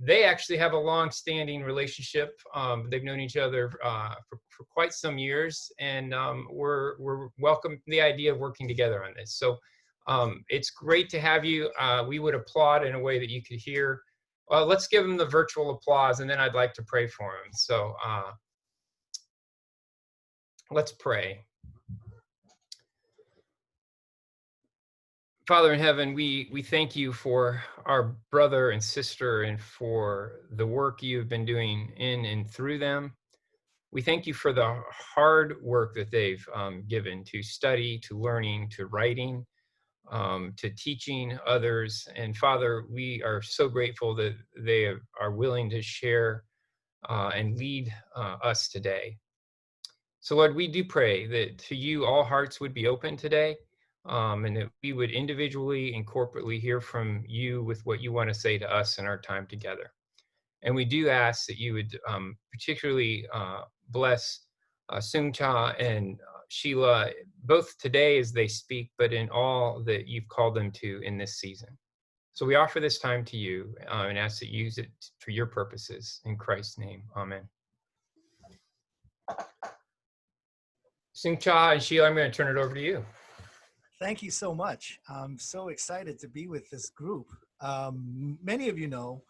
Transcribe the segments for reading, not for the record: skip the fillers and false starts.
They actually have a long-standing relationship. They've known each other for quite some years, and we're welcome the idea of working together on this. So it's great to have you. We would applaud in a way that you could hear. Let's give them the virtual applause, and then I'd like to pray for them. So let's pray. Father in heaven, we thank you for our brother and sister and for the work you've been doing in and through them. We thank you for the hard work that they've given to study, to learning, to writing, to teaching others. And Father, we are so grateful that they are willing to share and lead us today. So Lord, we do pray that to you all hearts would be open today, and that we would individually and corporately hear from you with what you want to say to us in our time together. And we do ask that you would particularly bless Soong-Chan and Sheila, both today as they speak, but in all that you've called them to in this season. So we offer this time to you and ask that you use it for your purposes. In Christ's name, amen. Soong-Chan and Sheila, I'm going to turn it over to you. Thank you so much. I'm so excited to be with this group. Many of you know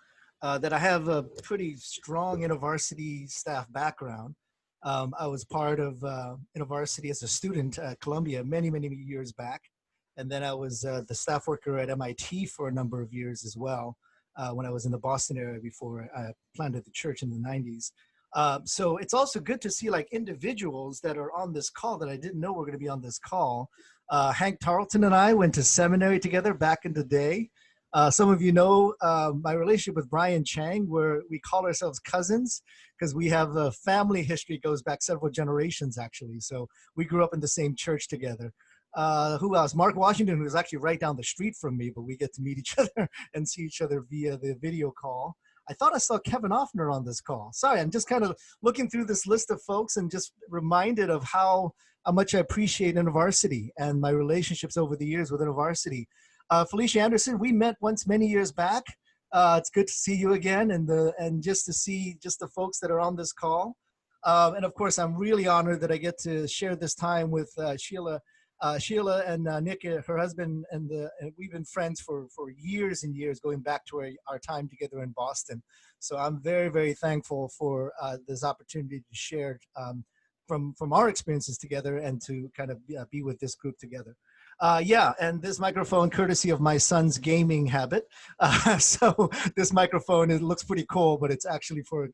that I have a pretty strong InterVarsity staff background. I was part of InterVarsity as a student at Columbia many, many years back. And then I was the staff worker at MIT for a number of years as well when I was in the Boston area before I planted the church in the 90s. So it's also good to see like individuals that are on this call that I didn't know were going to be on this call. Hank Tarleton and I went to seminary together back in the day. Some of you know my relationship with Brian Chang, where we call ourselves cousins because we have a family history goes back several generations, actually. So we grew up in the same church together. Who else? Mark Washington, who's actually right down the street from me, but we get to meet each other and see each other via the video call. I thought I saw Kevin Offner on this call. Sorry, I'm just kind of looking through this list of folks and just reminded of how much I appreciate InterVarsity and my relationships over the years with InterVarsity. Felicia Anderson, we met once many years back. It's good to see you again and just to see just the folks that are on this call. And of course, I'm really honored that I get to share this time with Sheila. Sheila and Nick, her husband, and we've been friends for years and years, going back to our time together in Boston. So I'm very, very thankful for this opportunity to share from our experiences together and to kind of be with this group together. Yeah, and this microphone, courtesy of my son's gaming habit. So this microphone, it looks pretty cool, but it's actually for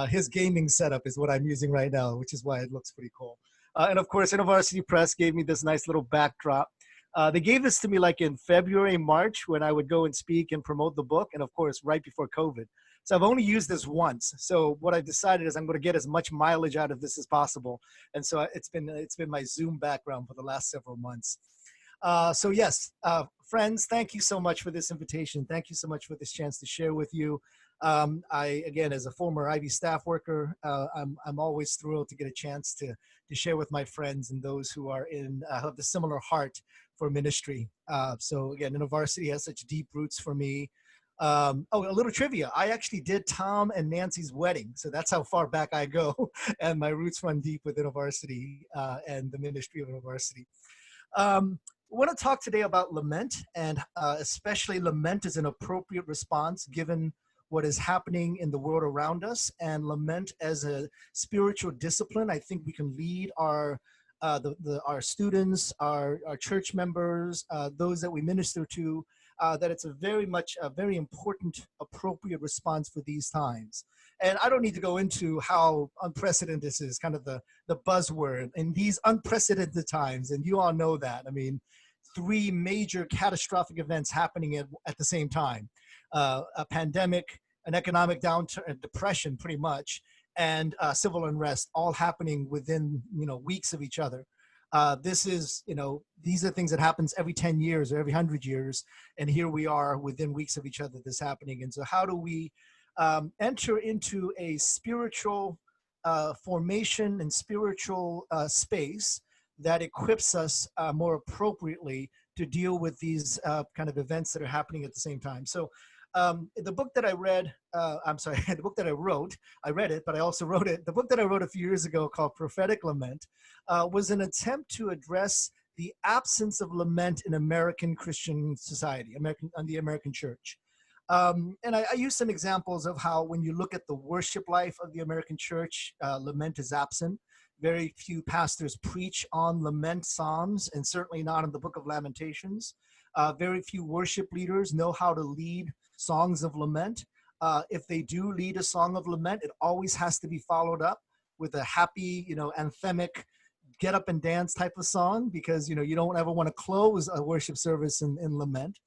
his gaming setup is what I'm using right now, which is why it looks pretty cool. And of course, InterVarsity Press gave me this nice little backdrop. They gave this to me like in February, March, when I would go and speak and promote the book, and of course, right before COVID. So I've only used this once. So what I decided is I'm going to get as much mileage out of this as possible. And so it's been my Zoom background for the last several months. So yes, friends, thank you so much for this invitation. Thank you so much for this chance to share with you. Again, as a former Ivy staff worker, I'm always thrilled to get a chance to share with my friends and those who are have the similar heart for ministry. So again, InterVarsity has such deep roots for me. Oh, a little trivia. I actually did Tom and Nancy's wedding. So that's how far back I go. And my roots run deep with InterVarsity and the ministry of InterVarsity. I want to talk today about lament, and especially lament is an appropriate response given what is happening in the world around us, and lament as a spiritual discipline. I think we can lead our students, our church members, those that we minister to, that it's a very important, appropriate response for these times. And I don't need to go into how unprecedented this is, kind of the buzzword in these unprecedented times, and you all know that. I mean, 3 major catastrophic events happening at the same time. A pandemic, an economic downturn, depression pretty much, and civil unrest, all happening within weeks of each other. This is, these are things that happens every 10 years or every 100 years, and here we are within weeks of each other, this happening. And so how do we enter into a spiritual formation and spiritual space that equips us more appropriately to deal with these kind of events that are happening at the same time? So The book that I read, I'm sorry, the book that I wrote, I read it, but I also wrote it. The book that I wrote a few years ago called Prophetic Lament was an attempt to address the absence of lament in American Christian society, the American church. And I use some examples of how when you look at the worship life of the American church, lament is absent. Very few pastors preach on lament psalms, and certainly not in the book of Lamentations. Very few worship leaders know how to lead songs of lament. If they do lead a song of lament, it always has to be followed up with a happy, anthemic, get up and dance type of song, because you don't ever want to close a worship service in lament.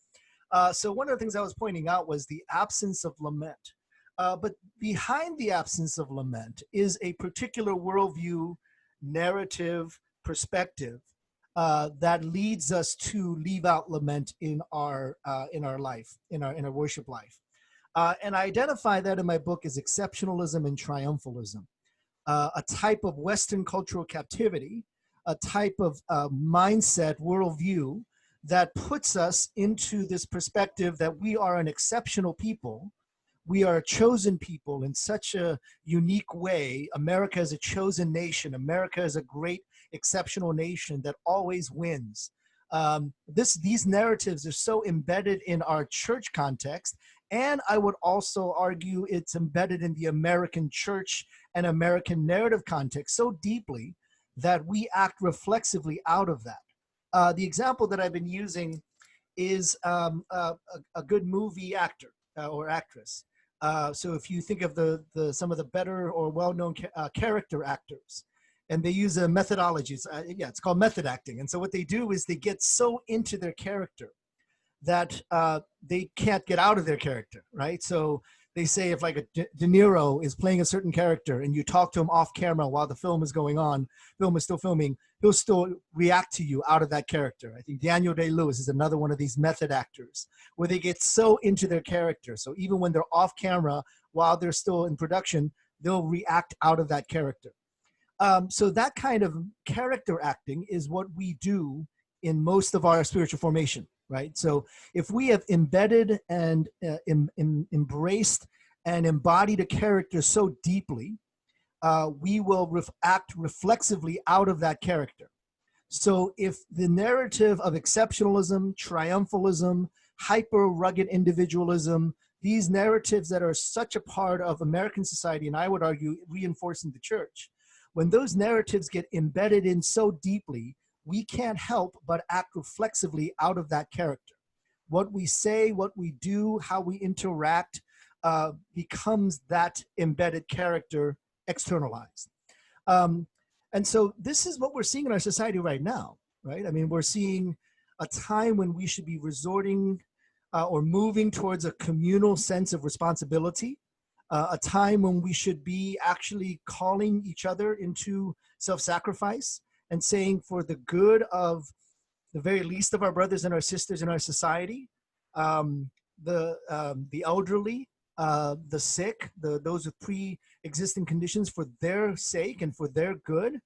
So one of the things I was pointing out was the absence of lament. But behind the absence of lament is a particular worldview, narrative, perspective that leads us to leave out lament in our life, in our worship life. And I identify that in my book as exceptionalism and triumphalism, a type of Western cultural captivity, a type of mindset, worldview that puts us into this perspective that we are an exceptional people. We are a chosen people in such a unique way. America is a chosen nation. America is a great, exceptional nation that always wins. These narratives are so embedded in our church context, and I would also argue it's embedded in the American church and American narrative context so deeply that we act reflexively out of that. The example that I've been using is a good movie actor or actress. So if you think of some of the better or well-known character actors, and they use a methodology, it's called method acting. And so what they do is they get so into their character that they can't get out of their character, right? So they say if like a De Niro is playing a certain character and you talk to him off camera while the film is going on, film is still filming, he'll still react to you out of that character. I think Daniel Day-Lewis is another one of these method actors where they get so into their character. So even when they're off camera while they're still in production, they'll react out of that character. So that kind of character acting is what we do in most of our spiritual formation, right? So if we have embedded and embraced and embodied a character so deeply, we will act reflexively out of that character. So if the narrative of exceptionalism, triumphalism, hyper rugged individualism, these narratives that are such a part of American society, and I would argue reinforcing the church, when those narratives get embedded in so deeply, we can't help but act reflexively out of that character. What we say, what we do, how we interact becomes that embedded character externalized. And so this is what we're seeing in our society right now, right? I mean, we're seeing a time when we should be resorting or moving towards a communal sense of responsibility, a time when we should be actually calling each other into self-sacrifice and saying, for the good of the very least of our brothers and our sisters in our society, the elderly, the sick, those with pre-existing conditions, for their sake and for their good,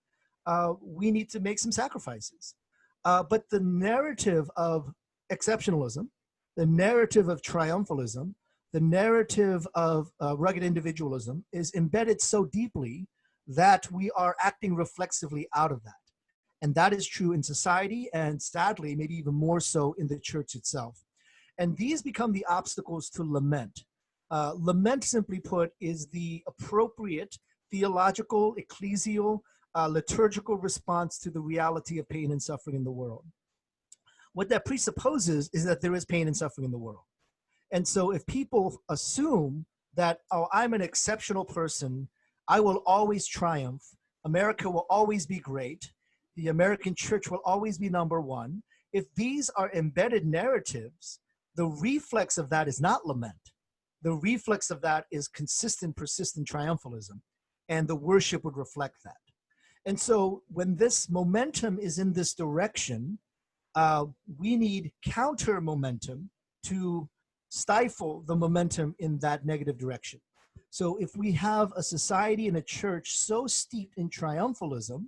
we need to make some sacrifices. But the narrative of exceptionalism, the narrative of triumphalism, the narrative of rugged individualism is embedded so deeply that we are acting reflexively out of that. And that is true in society, and sadly, maybe even more so in the church itself. And these become the obstacles to lament. Lament, simply put, is the appropriate theological, ecclesial, liturgical response to the reality of pain and suffering in the world. What that presupposes is that there is pain and suffering in the world. And so if people assume that, oh, I'm an exceptional person, I will always triumph, America will always be great, the American church will always be number one, if these are embedded narratives, the reflex of that is not lament. The reflex of that is consistent, persistent triumphalism, and the worship would reflect that. And so when this momentum is in this direction, we need counter momentum to stifle the momentum in that negative direction. So if we have a society and a church so steeped in triumphalism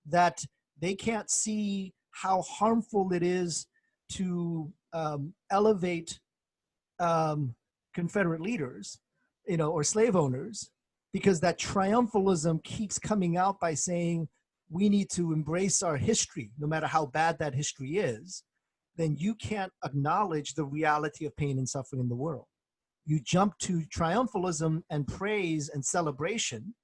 that they can't see how harmful it is to elevate Confederate leaders, or slave owners, because that triumphalism keeps coming out by saying we need to embrace our history, no matter how bad that history is, then you can't acknowledge the reality of pain and suffering in the world. You jump to triumphalism and praise and celebration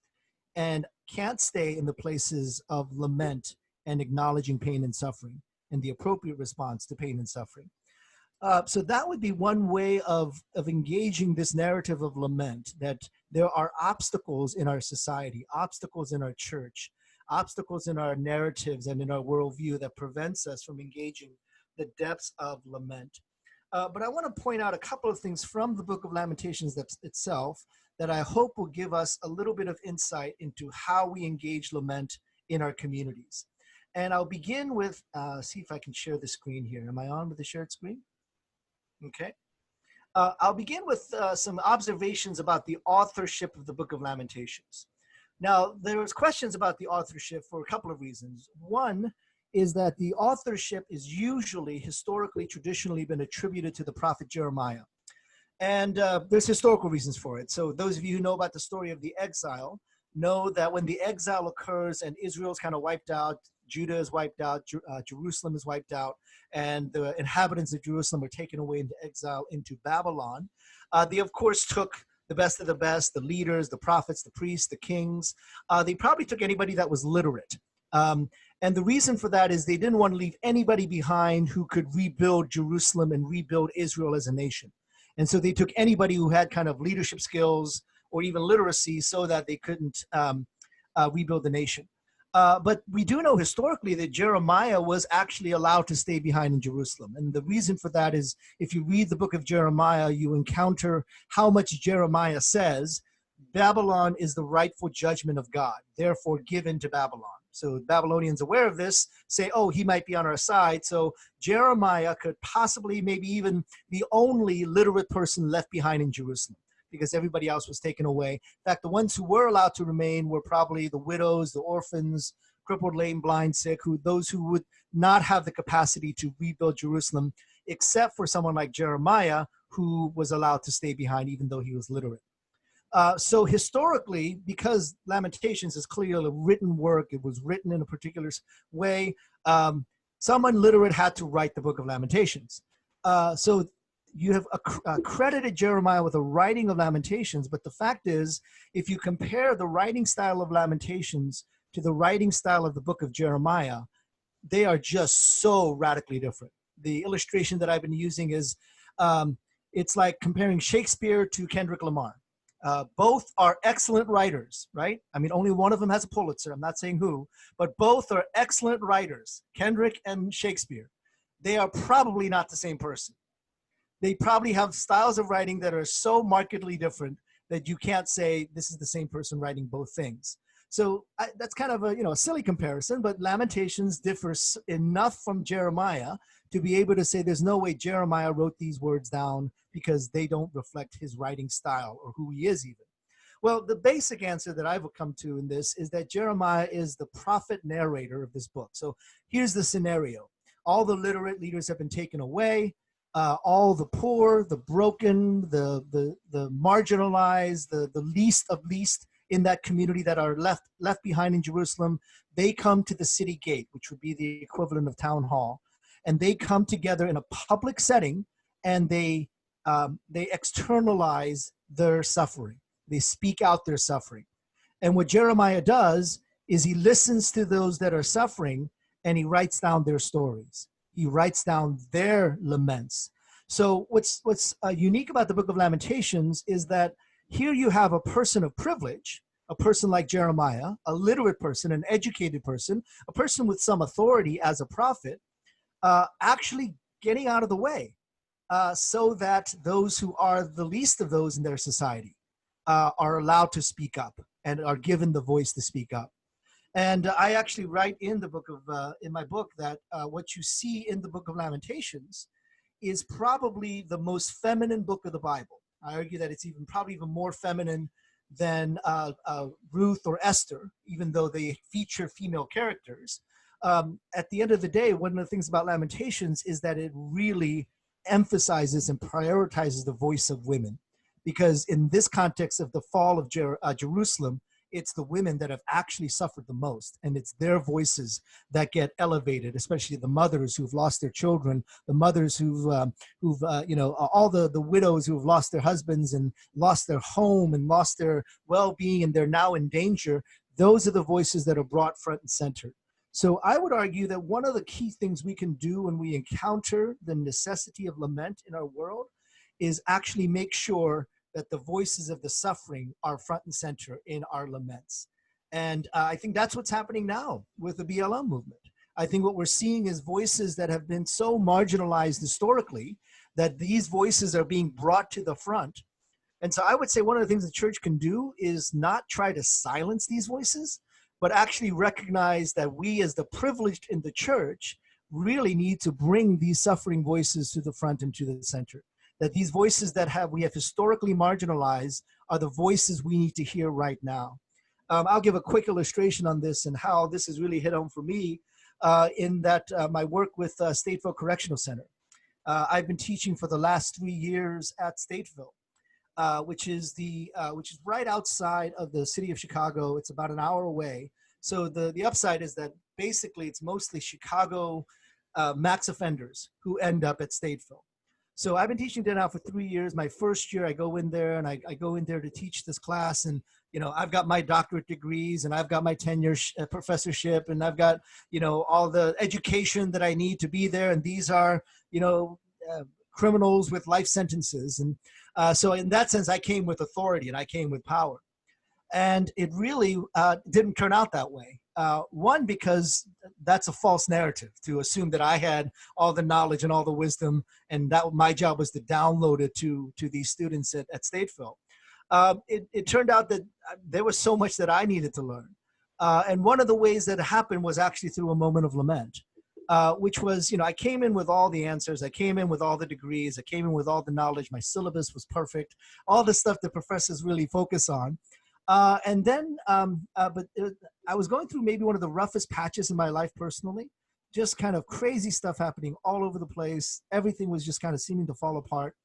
and can't stay in the places of lament and acknowledging pain and suffering and the appropriate response to pain and suffering. So that would be one way of engaging this narrative of lament, that there are obstacles in our society, obstacles in our church, obstacles in our narratives and in our worldview that prevents us from engaging the depths of lament. But I want to point out a couple of things from the Book of Lamentations itself that I hope will give us a little bit of insight into how we engage lament in our communities. And I'll begin with, see if I can share the screen here. Am I on with the shared screen? Okay. I'll begin with some observations about the authorship of the Book of Lamentations. Now, there was questions about the authorship for a couple of reasons. One is that the authorship is usually, historically, traditionally been attributed to the prophet Jeremiah. And there's historical reasons for it. So those of you who know about the story of the exile know that when the exile occurs and Israel's kind of wiped out, Judah is wiped out, Jerusalem is wiped out, and the inhabitants of Jerusalem are taken away into exile into Babylon. They, of course, took the best of the best, the leaders, the prophets, the priests, the kings. They probably took anybody that was literate. And the reason for that is they didn't want to leave anybody behind who could rebuild Jerusalem and rebuild Israel as a nation. And so they took anybody who had kind of leadership skills or even literacy so that they couldn't rebuild the nation. But we do know historically that Jeremiah was actually allowed to stay behind in Jerusalem. And the reason for that is if you read the book of Jeremiah, you encounter how much Jeremiah says Babylon is the rightful judgment of God, therefore given to Babylon. So Babylonians aware of this say, oh, he might be on our side. So Jeremiah could possibly maybe even the only literate person left behind in Jerusalem, because everybody else was taken away. In fact, the ones who were allowed to remain were probably the widows, the orphans, crippled, lame, blind, sick, those who would not have the capacity to rebuild Jerusalem, except for someone like Jeremiah, who was allowed to stay behind even though he was literate. So historically, because Lamentations is clearly a written work, it was written in a particular way, someone literate had to write the book of Lamentations. So you have credited Jeremiah with a writing of Lamentations, but the fact is, if you compare the writing style of Lamentations to the writing style of the book of Jeremiah, they are just so radically different. The illustration that I've been using is, it's like comparing Shakespeare to Kendrick Lamar. Both are excellent writers, right? I mean, only one of them has a Pulitzer. I'm not saying who, but both are excellent writers, Kendrick and Shakespeare. They are probably not the same person. They probably have styles of writing that are so markedly different that you can't say this is the same person writing both things. So that's kind of a silly comparison, but Lamentations differs enough from Jeremiah to be able to say there's no way Jeremiah wrote these words down because they don't reflect his writing style or who he is even. Well, the basic answer that I've come to in this is that Jeremiah is the prophet narrator of this book. So here's the scenario. All the literate leaders have been taken away. All the poor, the broken, the marginalized, the least of least in that community that are left behind in Jerusalem, they come to the city gate, which would be the equivalent of town hall, and they come together in a public setting, and they externalize their suffering. They speak out their suffering. And what Jeremiah does is he listens to those that are suffering, and he writes down their stories. He writes down their laments. So what's unique about the book of Lamentations is that here you have a person of privilege, a person like Jeremiah, a literate person, an educated person, a person with some authority as a prophet, actually getting out of the way so that those who are the least of those in their society are allowed to speak up and are given the voice to speak up. And I actually write in the book of in my book that what you see in the book of Lamentations is probably the most feminine book of the Bible. I argue that it's probably even more feminine than Ruth or Esther, even though they feature female characters. At the end of the day, one of the things about Lamentations is that it really emphasizes and prioritizes the voice of women. because in this context of the fall of Jerusalem, it's the women that have actually suffered the most, and it's their voices that get elevated, especially the mothers who've lost their children, the mothers all the widows who've lost their husbands and lost their home and lost their well-being, and they're now in danger. Those are the voices that are brought front and center. So I would argue that one of the key things we can do when we encounter the necessity of lament in our world is actually make sure that the voices of the suffering are front and center in our laments. And I think that's what's happening now with the BLM movement. I think what we're seeing is voices that have been so marginalized historically that these voices are being brought to the front. And so I would say one of the things the church can do is not try to silence these voices, but actually recognize that we as the privileged in the church really need to bring these suffering voices to the front and to the center. That these voices that we have historically marginalized are the voices we need to hear right now. I'll give a quick illustration on this and how this has really hit home for me in that my work with Stateville Correctional Center. I've been teaching for the last 3 years at Stateville, which is right outside of the city of Chicago. It's about an hour away. So the upside is that basically it's mostly Chicago max offenders who end up at Stateville. So I've been teaching there now for 3 years. My first year, I go in there and I go in there to teach this class. And, I've got my doctorate degrees and I've got my tenure professorship and I've got, all the education that I need to be there. And these are, criminals with life sentences. And so in that sense, I came with authority and I came with power. And it really didn't turn out that way. One, because that's a false narrative to assume that I had all the knowledge and all the wisdom, and that my job was to download it to these students at Stateville. It turned out that there was so much that I needed to learn. And one of the ways that it happened was actually through a moment of lament, which was, I came in with all the answers. I came in with all the degrees. I came in with all the knowledge. My syllabus was perfect. All the stuff that professors really focus on. I was going through maybe one of the roughest patches in my life personally, just kind of crazy stuff happening all over the place. Everything was just kind of seeming to fall apart.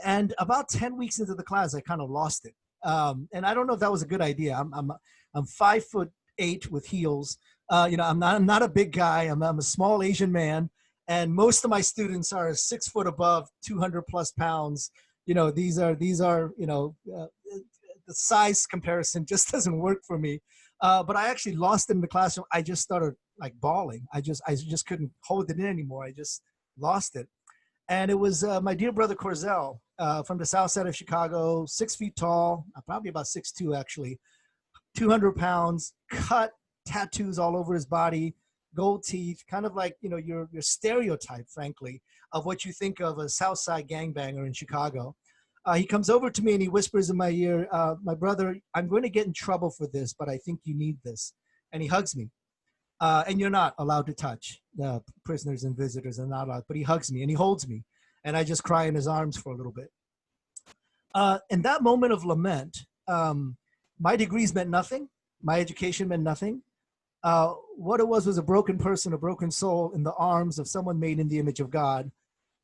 And about 10 weeks into the class, I kind of lost it. And I don't know if that was a good idea. I'm 5'8" with heels. I'm not a big guy. I'm a small Asian man. And most of my students are 6 foot above 200 plus pounds. These are the size comparison just doesn't work for me. But I actually lost it in the classroom. I just started like bawling. I just couldn't hold it in anymore. I just lost it. And it was my dear brother Corzel from the south side of Chicago, 6 feet tall, probably about 6'2" actually, 200 pounds, cut, tattoos all over his body, gold teeth, kind of like, your stereotype, frankly, of what you think of a south side gangbanger in Chicago. He comes over to me and he whispers in my ear, my brother, I'm going to get in trouble for this, but I think you need this. And he hugs me. And you're not allowed to touch. Prisoners and visitors are not allowed, but he hugs me and he holds me. And I just cry in his arms for a little bit. In that moment of lament, my degrees meant nothing. My education meant nothing. What it was a broken person, a broken soul in the arms of someone made in the image of God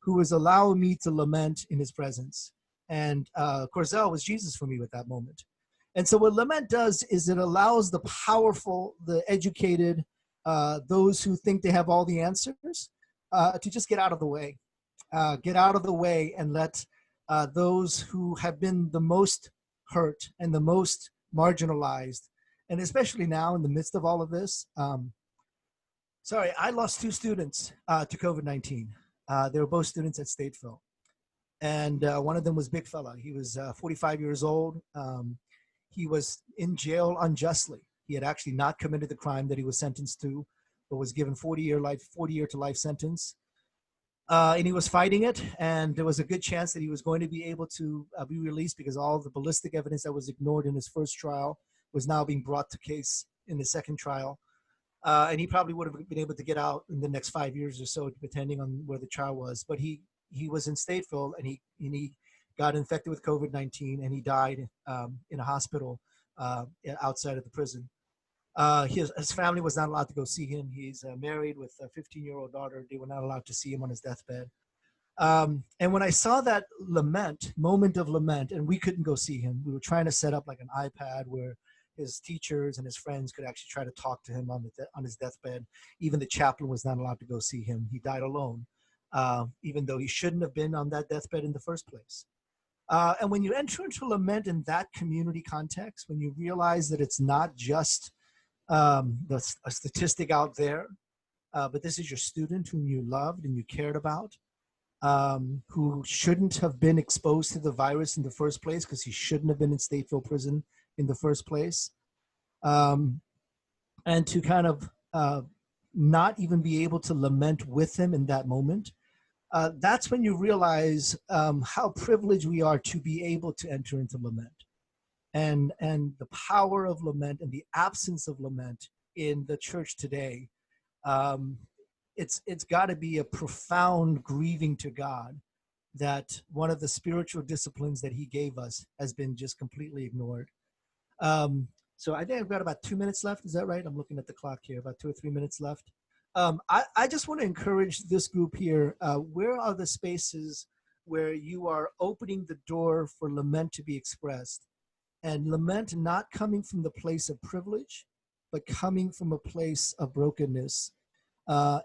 who was allowing me to lament in his presence. And Corzel was Jesus for me at that moment. And so what lament does is it allows the powerful, the educated, those who think they have all the answers, to just get out of the way. Get out of the way and let those who have been the most hurt and the most marginalized, and especially now in the midst of all of this. I lost 2 students to COVID-19. They were both students at Stateville. And one of them was big fella. He was 45 years old. He was in jail unjustly. He had actually not committed the crime that he was sentenced to, but was given 40 year to life sentence. And he was fighting it. And there was a good chance that he was going to be able to be released because all the ballistic evidence that was ignored in his first trial was now being brought to case in the second trial. And he probably would have been able to get out in the next 5 years or so, depending on where the trial was. But he was in Stateville and he got infected with COVID-19 and he died in a hospital outside of the prison. His family was not allowed to go see him. He's married with a 15-year-old daughter. They were not allowed to see him on his deathbed. And when I saw that moment of lament, and we couldn't go see him, we were trying to set up like an iPad where his teachers and his friends could actually try to talk to him on his deathbed. Even the chaplain was not allowed to go see him. He died alone, even though he shouldn't have been on that deathbed in the first place. And when you enter into lament in that community context, when you realize that it's not just a statistic out there, but this is your student whom you loved and you cared about, who shouldn't have been exposed to the virus in the first place because he shouldn't have been in Stateville prison in the first place. And to kind of not even be able to lament with him in that moment, that's when you realize how privileged we are to be able to enter into lament, and the power of lament and the absence of lament in the church today. It's got to be a profound grieving to God that one of the spiritual disciplines that he gave us has been just completely ignored. So I think I've got about 2 minutes left. Is that right? I'm looking at the clock here, about 2 or 3 minutes left. I just want to encourage this group here. Where are the spaces where you are opening the door for lament to be expressed? And lament not coming from the place of privilege, but coming from a place of brokenness.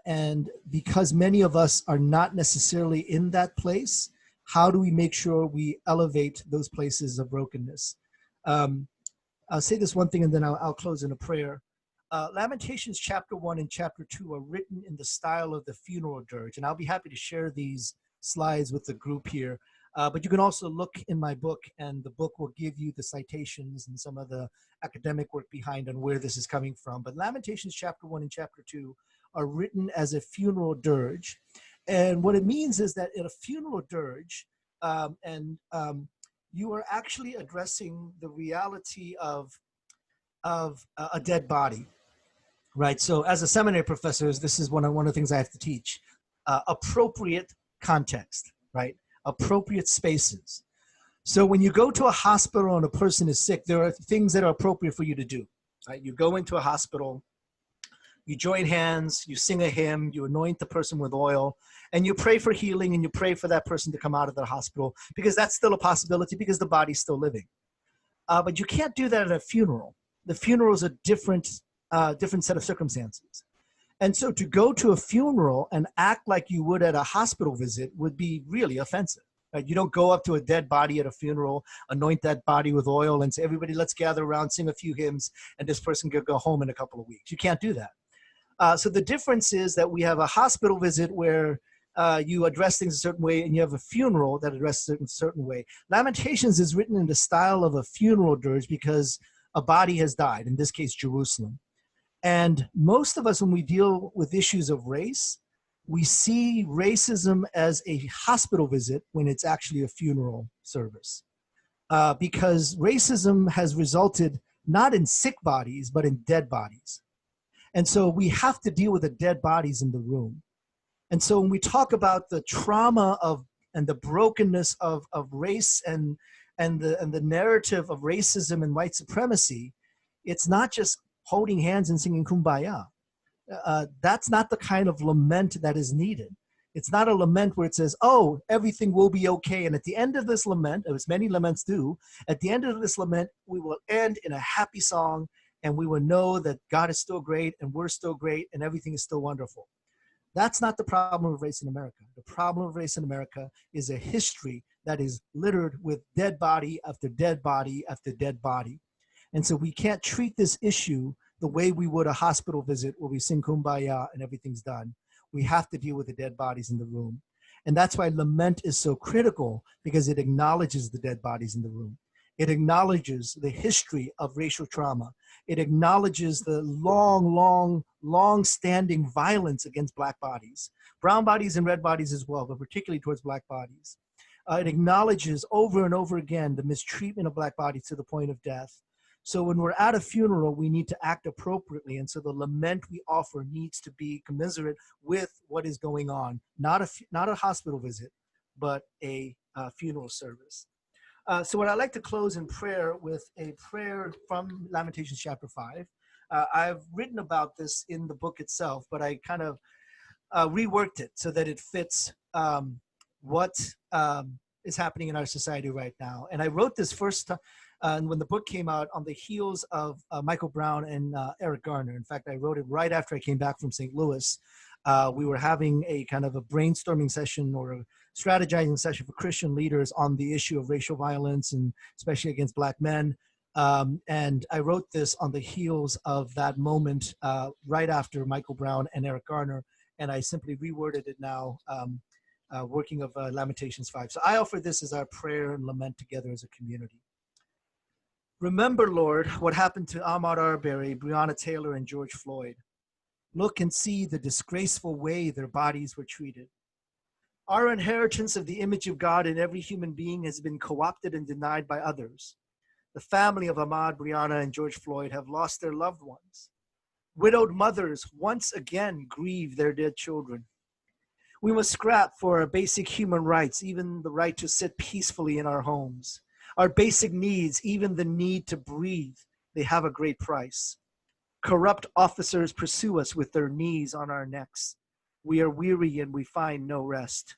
And because many of us are not necessarily in that place, how do we make sure we elevate those places of brokenness? I'll say this one thing and then I'll close in a prayer. Lamentations chapter 1 and chapter 2 are written in the style of the funeral dirge, and I'll be happy to share these slides with the group here. But you can also look in my book, and the book will give you the citations and some of the academic work behind on where this is coming from. But Lamentations chapter 1 and chapter 2 are written as a funeral dirge. And what it means is that in a funeral dirge, you are actually addressing the reality of a dead body, right? So as a seminary professor, this is one of the things I have to teach. Appropriate context, right? Appropriate spaces. So when you go to a hospital and a person is sick, there are things that are appropriate for you to do, right? You go into a hospital, you join hands, you sing a hymn, you anoint the person with oil, and you pray for healing, and you pray for that person to come out of the hospital, because that's still a possibility because the body's still living. But you can't do that at a funeral. The funeral is a different set of circumstances. And so to go to a funeral and act like you would at a hospital visit would be really offensive. Right? You don't go up to a dead body at a funeral, anoint that body with oil, and say, everybody, let's gather around, sing a few hymns, and this person can go home in a couple of weeks. You can't do that. So the difference is that we have a hospital visit where you address things a certain way, and you have a funeral that addresses it in a certain way. Lamentations is written in the style of a funeral dirge because a body has died, in this case, Jerusalem. And most of us, when we deal with issues of race, we see racism as a hospital visit when it's actually a funeral service. Because racism has resulted not in sick bodies, but in dead bodies. And so we have to deal with the dead bodies in the room. And so when we talk about the trauma and the brokenness of race and the narrative of racism and white supremacy, it's not just holding hands and singing Kumbaya. That's not the kind of lament that is needed. It's not a lament where it says, oh, everything will be okay. And at the end of this lament, as many laments do, at the end of this lament, we will end in a happy song, and we will know that God is still great and we're still great and everything is still wonderful. That's not the problem of race in America. The problem of race in America is a history that is littered with dead body after dead body after dead body. And so we can't treat this issue the way we would a hospital visit where we sing Kumbaya and everything's done. We have to deal with the dead bodies in the room. And that's why lament is so critical, because it acknowledges the dead bodies in the room. It acknowledges the history of racial trauma. It acknowledges the long-standing violence against Black bodies, brown bodies and red bodies as well, but particularly towards Black bodies. It acknowledges over and over again the mistreatment of Black bodies to the point of death. So when we're at a funeral, we need to act appropriately. And so the lament we offer needs to be commiserate with what is going on. Not a hospital visit, but a funeral service. So what I'd like to close in prayer with a prayer from Lamentations chapter 5. I've written about this in the book itself, but I kind of reworked it so that it fits what is happening in our society right now. And I wrote this first time when the book came out on the heels of Michael Brown and Eric Garner. In fact, I wrote it right after I came back from St. Louis. We were having a kind of a brainstorming session or a strategizing session for Christian leaders on the issue of racial violence, and especially against Black men. And I wrote this on the heels of that moment right after Michael Brown and Eric Garner. And I simply reworded it now, working of Lamentations 5. So I offer this as our prayer and lament together as a community. Remember, Lord, what happened to Ahmaud Arbery, Breonna Taylor, and George Floyd. Look and see the disgraceful way their bodies were treated. Our inheritance of the image of God in every human being has been co-opted and denied by others. The family of Ahmaud, Breonna, and George Floyd have lost their loved ones. Widowed mothers once again grieve their dead children. We must scrap for our basic human rights, even the right to sit peacefully in our homes. Our basic needs, even the need to breathe, they have a great price. Corrupt officers pursue us with their knees on our necks. We are weary and we find no rest.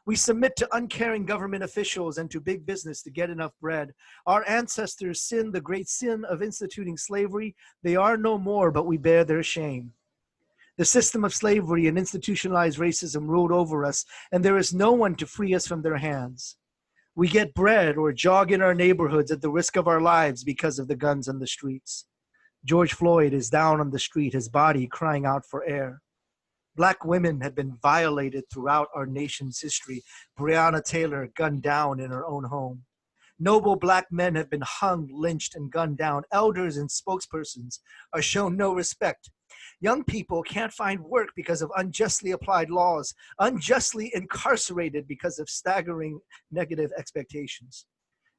We submit to uncaring government officials and to big business to get enough bread. Our ancestors sinned the great sin of instituting slavery. They are no more, but we bear their shame. The system of slavery and institutionalized racism ruled over us, and there is no one to free us from their hands. We get bread or jog in our neighborhoods at the risk of our lives because of the guns on the streets. George Floyd is down on the street, his body crying out for air. Black women have been violated throughout our nation's history. Breonna Taylor gunned down in her own home. Noble Black men have been hung, lynched, and gunned down. Elders and spokespersons are shown no respect. Young people can't find work because of unjustly applied laws, unjustly incarcerated because of staggering negative expectations.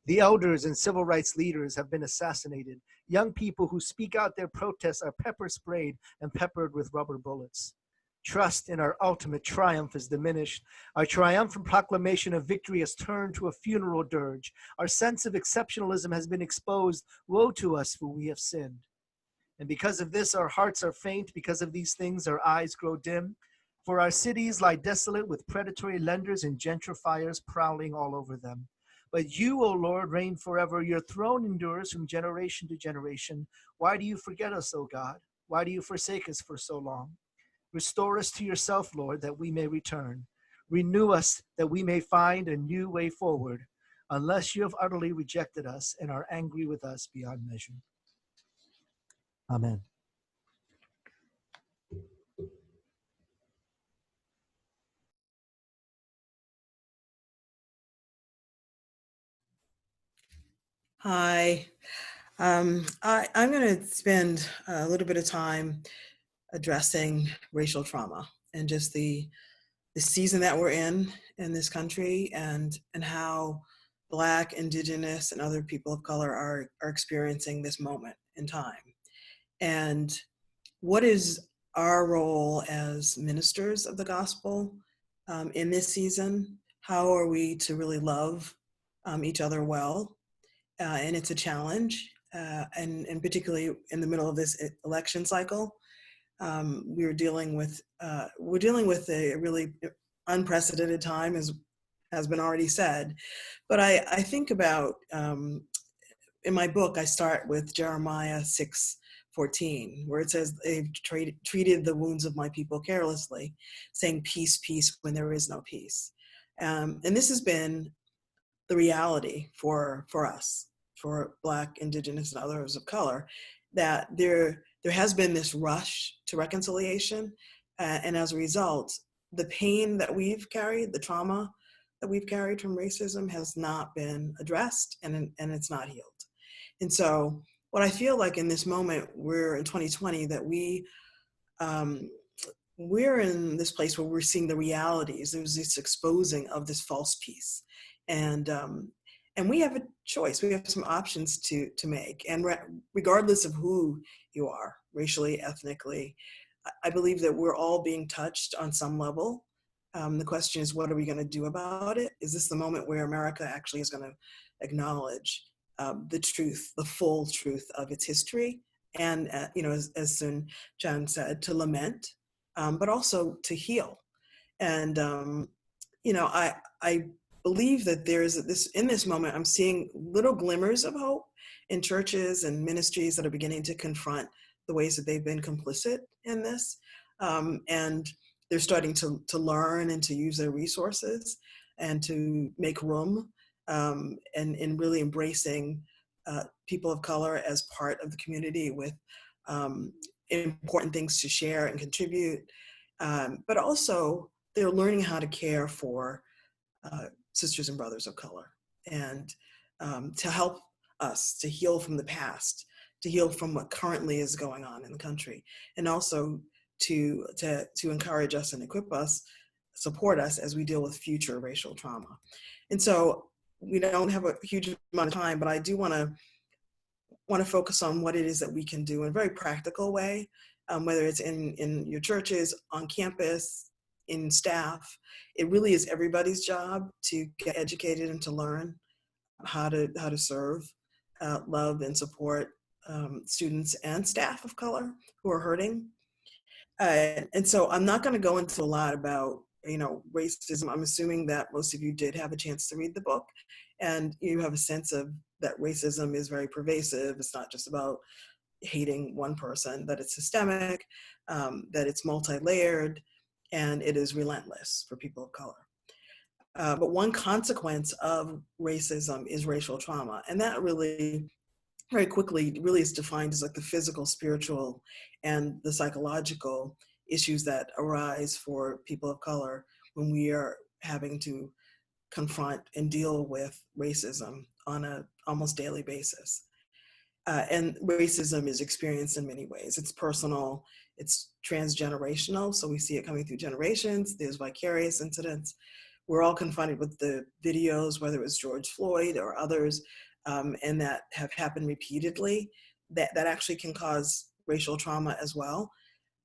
The elders and civil rights leaders have been assassinated. Young people who speak out their protests are pepper sprayed and peppered with rubber bullets. Trust in our ultimate triumph is diminished. Our triumphant proclamation of victory has turned to a funeral dirge. Our sense of exceptionalism has been exposed. Woe to us, for we have sinned. And because of this, our hearts are faint. Because of these things, our eyes grow dim. For our cities lie desolate with predatory lenders and gentrifiers prowling all over them. But you, O Lord, reign forever. Your throne endures from generation to generation. Why do you forget us, O God? Why do you forsake us for so long? Restore us to yourself, Lord, that we may return. Renew us that we may find a new way forward, unless you have utterly rejected us and are angry with us beyond measure. Amen. Hi. I'm going to spend a little bit of time addressing racial trauma and just the season that we're in this country, and how Black, Indigenous, and other people of color are experiencing this moment in time. And what is our role as ministers of the gospel in this season? How are we to really love each other well? And it's a challenge, and particularly in the middle of this election cycle. We're dealing with a really unprecedented time, as has been already said. But I think about, in my book, I start with Jeremiah 6:14, where it says, they've treated the wounds of my people carelessly, saying peace, peace, when there is no peace. And this has been the reality for us, for Black, Indigenous, and others of color, that there has been this rush to reconciliation, and as a result, the pain that we've carried, the trauma that we've carried from racism, has not been addressed, and it's not healed. And so, what I feel like in this moment, we're in 2020, that we're in this place where we're seeing the realities. There's this exposing of this false peace, and we have a choice. We have some options to make, and regardless of who you are, racially, ethnically, I believe that we're all being touched on some level. The question is, what are we going to do about it? Is this the moment where America actually is going to acknowledge the truth, the full truth of its history, and as Soong-Chan said, to lament, but also to heal. And I believe that there's this, in this moment, I'm seeing little glimmers of hope in churches and ministries that are beginning to confront the ways that they've been complicit in this. And they're starting to learn and to use their resources and to make room, and really embracing people of color as part of the community with um, important things to share and contribute. But also, they're learning how to care for sisters and brothers of color, and to help us to heal from the past, to heal from what currently is going on in the country, and also to encourage us and equip us, support us as we deal with future racial trauma. And so we don't have a huge amount of time, but I do want to focus on what it is that we can do in a very practical way, whether it's in your churches, on campus, in staff. It really is everybody's job to get educated and to learn how to serve, love, and support students and staff of color who are hurting. And so I'm not going to go into a lot about racism. I'm assuming that most of you did have a chance to read the book, and you have a sense of that racism is very pervasive. It's not just about hating one person, that it's systemic, that it's multi-layered, and it is relentless for people of color. But one consequence of racism is racial trauma, and that really very quickly really is defined as like the physical, spiritual, and the psychological issues that arise for people of color when we are having to confront and deal with racism on a almost daily basis. And racism is experienced in many ways. It's personal, it's transgenerational, so we see it coming through generations. There's vicarious incidents. We're all confronted with the videos, whether it was George Floyd or others, and that have happened repeatedly, that actually can cause racial trauma as well.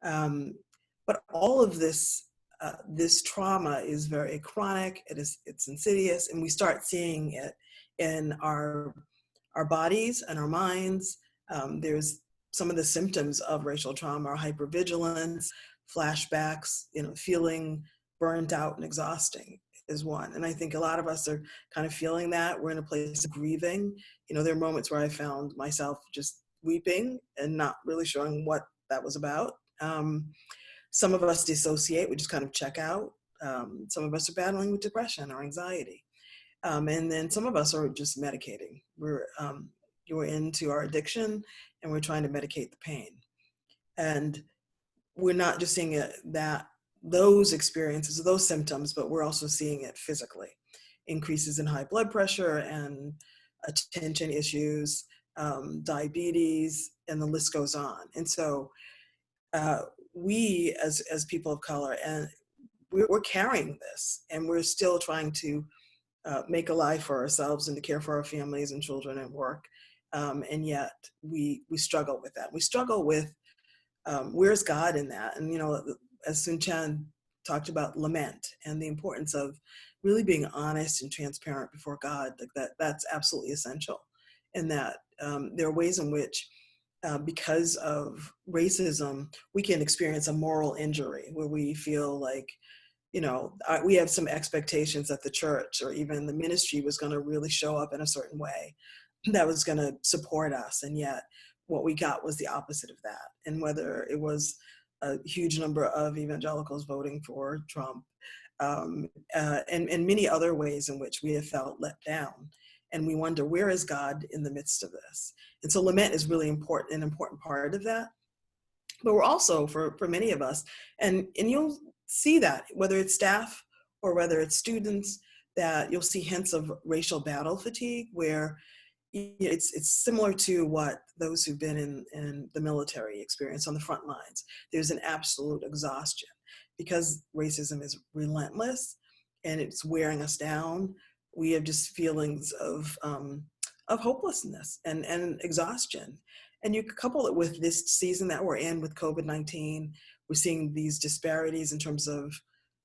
But all of this trauma is very chronic. It's insidious, and we start seeing it in our bodies and our minds. There's some of the symptoms of racial trauma are hypervigilance, flashbacks, feeling burnt out and exhausting is one. And I think a lot of us are kind of feeling that. We're in a place of grieving. There are moments where I found myself just weeping and not really showing what that was about. Some of us dissociate, we just kind of check out. Some of us are battling with depression or anxiety. And then some of us are just medicating. We're into our addiction, and we're trying to medicate the pain. And we're not just seeing those experiences, those symptoms, but we're also seeing it physically. Increases in high blood pressure and attention issues, diabetes, and the list goes on. And so we as people of color, and we're carrying this, and we're still trying to make a life for ourselves and to care for our families and children and work. And yet we struggle with that. We struggle with where's God in that? And, as Soong-Chan talked about, lament and the importance of really being honest and transparent before God, that's absolutely essential. And that there are ways in which, because of racism, we can experience a moral injury where we feel like, we have some expectations that the church or even the ministry was going to really show up in a certain way that was going to support us. And yet what we got was the opposite of that. And whether it was a huge number of evangelicals voting for Trump, and many other ways in which we have felt let down. And we wonder, where is God in the midst of this? And so lament is really important, an important part of that. But we're also, for many of us, and you'll see that, whether it's staff or whether it's students, that you'll see hints of racial battle fatigue, where it's similar to what those who've been in the military experience on the front lines. There's an absolute exhaustion because racism is relentless and it's wearing us down. We have just feelings of hopelessness and exhaustion. And you couple it with this season that we're in with COVID-19. We're seeing these disparities in terms of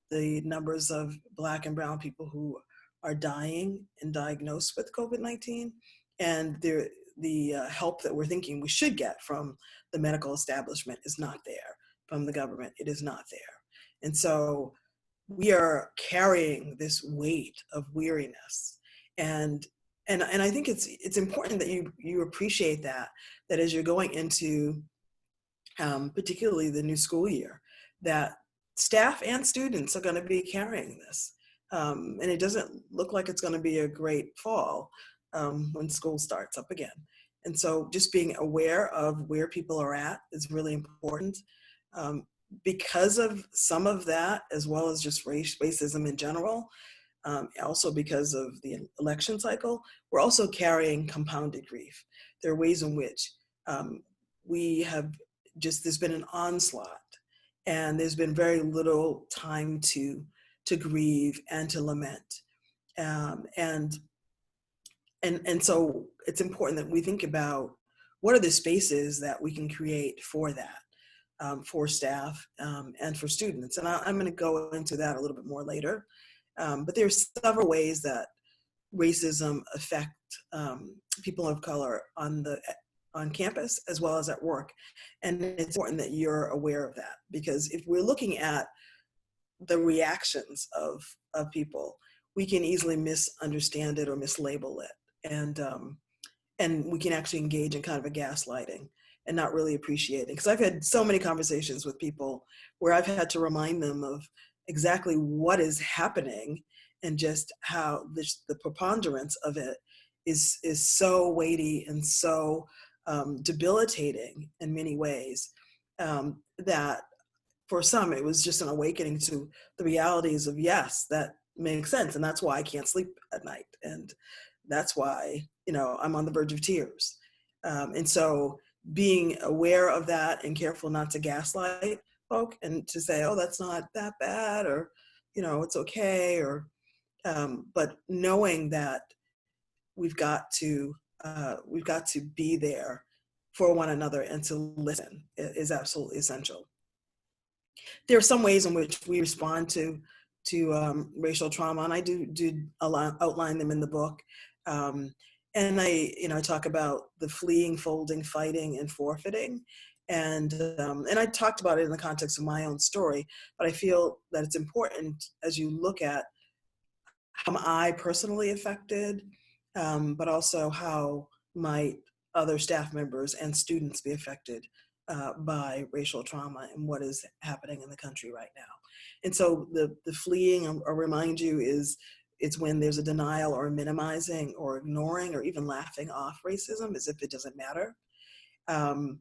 the numbers of Black and Brown people who are dying and diagnosed with COVID-19. And the help that we're thinking we should get from the medical establishment is not there. From the government, it is not there. And so we are carrying this weight of weariness. And and I think it's important that you appreciate that as you're going into particularly the new school year, that staff and students are going to be carrying this. And it doesn't look like it's going to be a great fall when school starts up again. And so just being aware of where people are at is really important. Because of some of that, as well as just racism in general, also because of the election cycle, we're also carrying compounded grief. There are ways in which we have there's been an onslaught, and there's been very little time to grieve and to lament. Um, and and so it's important that we think about what are the spaces that we can create for that, for staff and for students. And I'm going to go into that a little bit more later. But there's several ways that racism affect people of color on campus as well as at work. And it's important that you're aware of that, because if we're looking at the reactions of people, we can easily misunderstand it or mislabel it. And we can actually engage in kind of a gaslighting and not really appreciating. Because I've had so many conversations with people where I've had to remind them of exactly what is happening, and just how the preponderance of it is so weighty and so debilitating in many ways, that for some it was just an awakening to the realities of, yes, that makes sense, and that's why I can't sleep at night, and that's why I'm on the verge of tears. And so being aware of that and careful not to gaslight folk and to say, oh, that's not that bad, or it's okay, or but knowing that we've got to be there for one another and to listen is absolutely essential. There are some ways in which we respond to racial trauma, and I do outline them in the book. And I talk about the fleeing, folding, fighting, and forfeiting. And I talked about it in the context of my own story, but I feel that it's important as you look at how am I personally affected, but also how might other staff members and students be affected by racial trauma and what is happening in the country right now. And so the fleeing, I'll remind you, it's when there's a denial or minimizing or ignoring or even laughing off racism as if it doesn't matter. And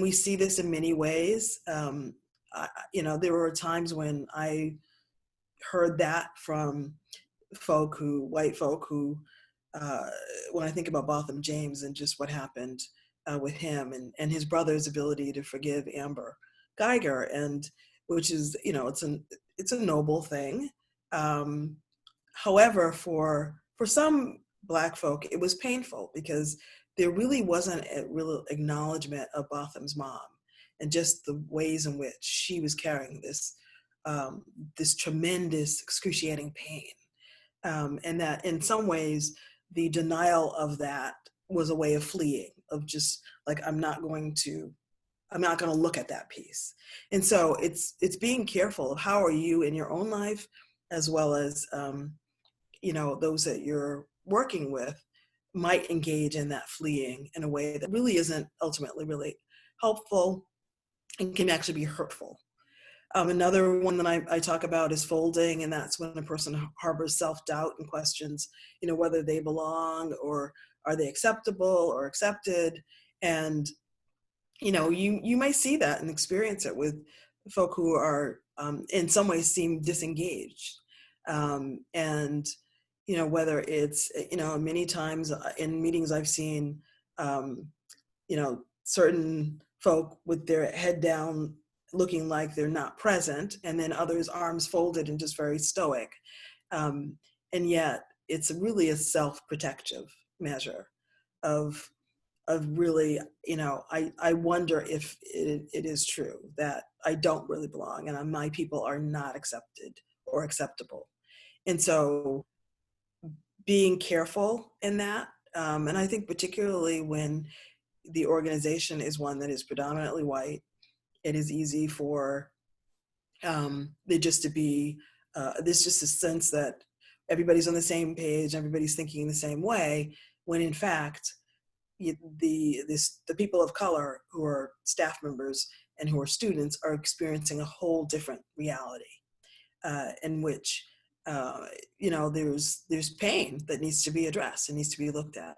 we see this in many ways. There were times when I heard that from white folk who, when I think about Botham James and just what happened with him and his brother's ability to forgive Amber Geiger, and which is, it's a noble thing. However, for some Black folk, it was painful because there really wasn't a real acknowledgement of Botham's mom and just the ways in which she was carrying this this tremendous, excruciating pain. And that in some ways, the denial of that was a way of fleeing, of just like, I'm not going to look at that piece. And so it's being careful of how are you in your own life, as well as, those that you're working with might engage in that fleeing in a way that really isn't ultimately really helpful and can actually be hurtful. Another one that I talk about is folding, and that's when a person harbors self-doubt and questions, whether they belong or are they acceptable or accepted. And, you might see that and experience it with folk who are in some ways seem disengaged. And, whether it's, many times in meetings I've seen, certain folk with their head down looking like they're not present, and then others arms folded and just very stoic. And yet it's really a self-protective measure of really, I wonder if it is true that I don't really belong and my people are not accepted or acceptable. And so being careful in that, and I think particularly when the organization is one that is predominantly white, it is easy for They just to be, there's just a sense that everybody's on the same page, everybody's thinking the same way, when in fact, the people of color who are staff members and who are students are experiencing a whole different reality, in which there's pain that needs to be addressed and needs to be looked at.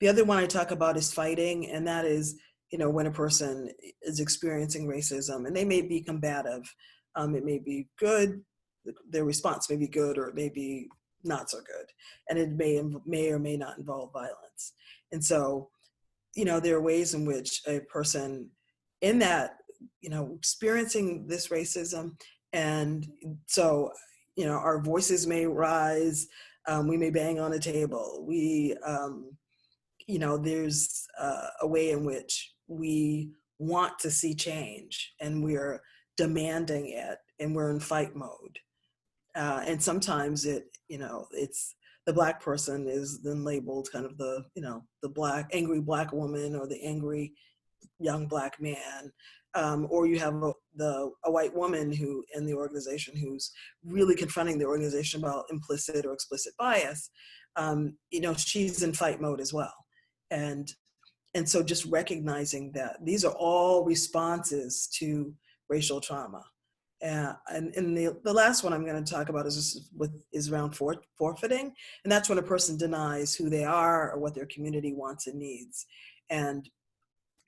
The other one I talk about is fighting, and that is, when a person is experiencing racism and they may be combative. It may be good, their response may be good, or it may be not so good, and it may or may not involve violence. And so, there are ways in which a person in that, experiencing this racism, and so, our voices may rise, we may bang on a table, there's a way in which we want to see change and we're demanding it and we're in fight mode. And sometimes it's the Black person is then labeled kind of the angry Black woman or the angry young Black man. Or you have a white woman who in the organization who's really confronting the organization about implicit or explicit bias. She's in fight mode as well. And so just recognizing that these are all responses to racial trauma. And the last one I'm going to talk about is around forfeiting. And that's when a person denies who they are or what their community wants and needs. And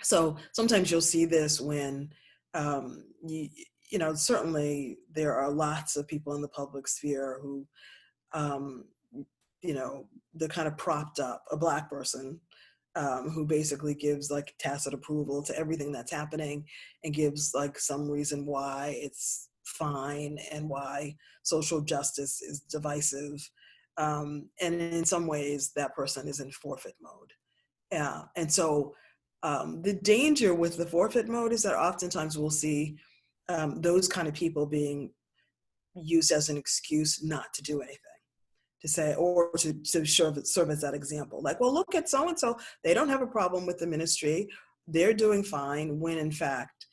so sometimes you'll see this when, certainly there are lots of people in the public sphere who, they're kind of propped up, a Black person who basically gives like tacit approval to everything that's happening and gives like some reason why it's fine and why social justice is divisive. And in some ways that person is in forfeit mode. Yeah. And so the danger with the forfeit mode is that oftentimes we'll see those kind of people being used as an excuse not to do anything. To say, or to serve as that example. Like, well, look at so-and-so, they don't have a problem with the ministry. They're doing fine, when in fact,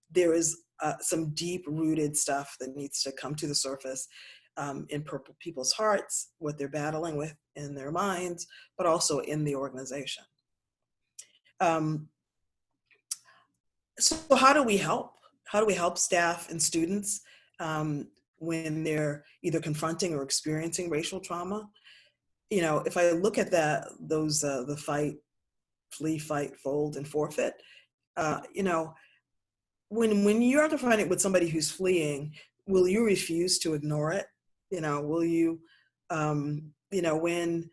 there is some deep-rooted stuff that needs to come to the surface in people's hearts, what they're battling with in their minds, but also in the organization. So how do we help? How do we help staff and students when they're either confronting or experiencing racial trauma? If I look at the fight, flee, fight, fold, and forfeit, when you are confronted with somebody who's fleeing, will you refuse to ignore it? Will you, when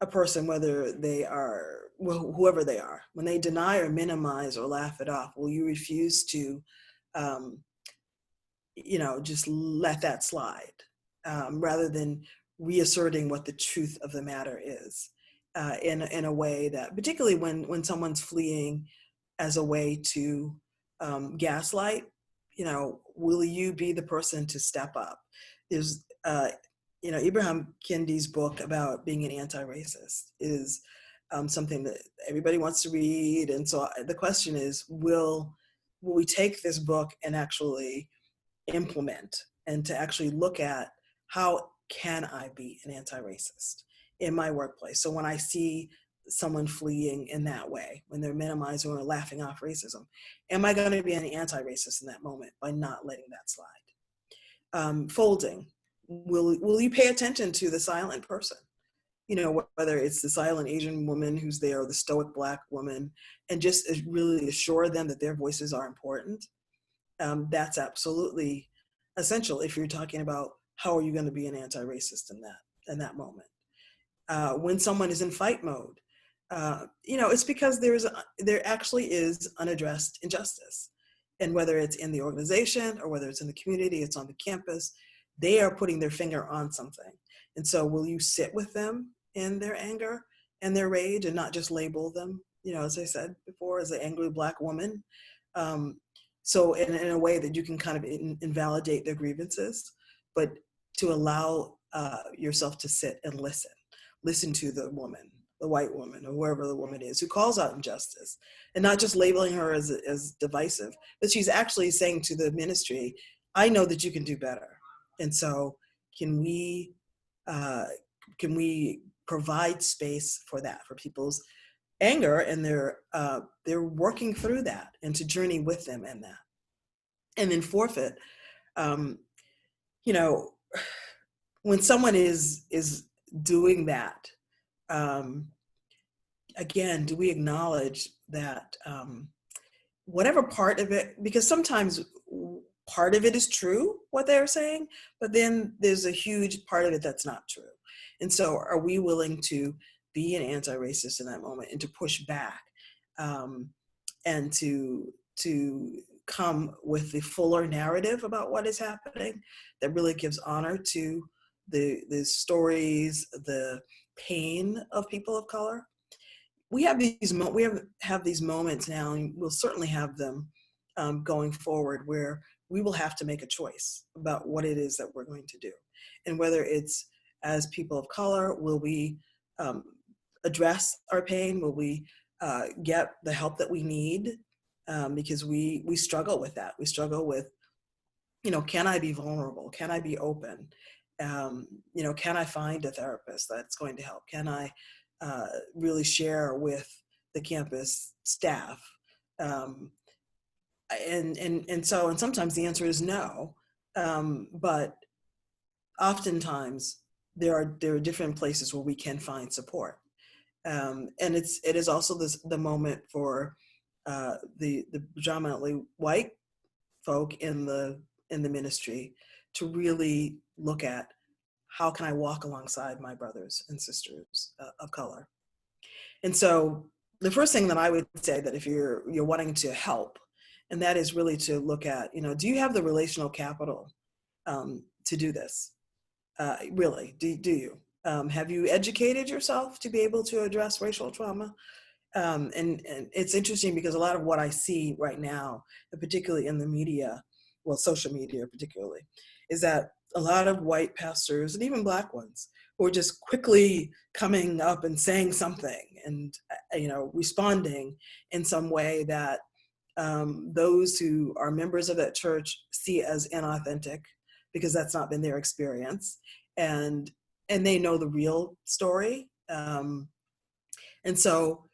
a person, whether they are, whoever they are, when they deny or minimize or laugh it off, will you refuse to, just let that slide rather than reasserting what the truth of the matter is in a way that, particularly when someone's fleeing as a way to gaslight, will you be the person to step up? There's, Ibram Kendi's book about being an anti-racist is something that everybody wants to read. And so the question is, will we take this book and actually implement and to actually look at how can I be an anti-racist in my workplace? So when I see someone fleeing in that way, when they're minimizing or laughing off racism, am I going to be an anti-racist in that moment by not letting that slide? Folding, will you pay attention to the silent person? Whether it's the silent Asian woman who's there or the stoic Black woman, and just really assure them that their voices are important. That's absolutely essential if you're talking about how are you going to be an anti-racist in that moment. When someone is in fight mode, it's because there actually is unaddressed injustice. And whether it's in the organization or whether it's in the community, it's on the campus, they are putting their finger on something. And so will you sit with them in their anger and their rage and not just label them, as I said before, as an angry Black woman? So in a way that you can kind of invalidate their grievances, but to allow yourself to sit and listen to the woman, the white woman or whoever the woman is who calls out injustice, and not just labeling her as divisive, but she's actually saying to the ministry, I know that you can do better. And so can we uh, provide space for that, for people's anger, and they're working through that, and to journey with them in that. And then forfeit, um, you know, when someone is doing that, um, again, do we acknowledge that whatever part of it, because sometimes part of it is true, what they're saying, but then there's a huge part of it that's not true. And so are we willing to be an anti-racist in that moment and to push back, um, and to come with the fuller narrative about what is happening that really gives honor to the stories, the pain of people of color? We have have these moments now, and we'll certainly have them going forward, where we will have to make a choice about what it is that we're going to do, and whether it's, as people of color, will we um, address our pain? Will we get the help that we need? Because we struggle with that. We struggle with, can I be vulnerable? Can I be open? Can I find a therapist that's going to help? Can I really share with the campus staff? Um, and sometimes the answer is no, but oftentimes there are different places where we can find support, and it is also the moment for the predominantly white folk in the ministry to really look at, how can I walk alongside my brothers and sisters of color? And so the first thing that I would say, that if you're wanting to help, and that is really to look at, do you have the relational capital to do this? Really, do you? Have you educated yourself to be able to address racial trauma? And it's interesting, because a lot of what I see right now, and particularly in the media, well, social media particularly, is that a lot of white pastors, and even Black ones, who are just quickly coming up and saying something, and responding in some way that those who are members of that church see as inauthentic, because that's not been their experience, and they know the real story. And so,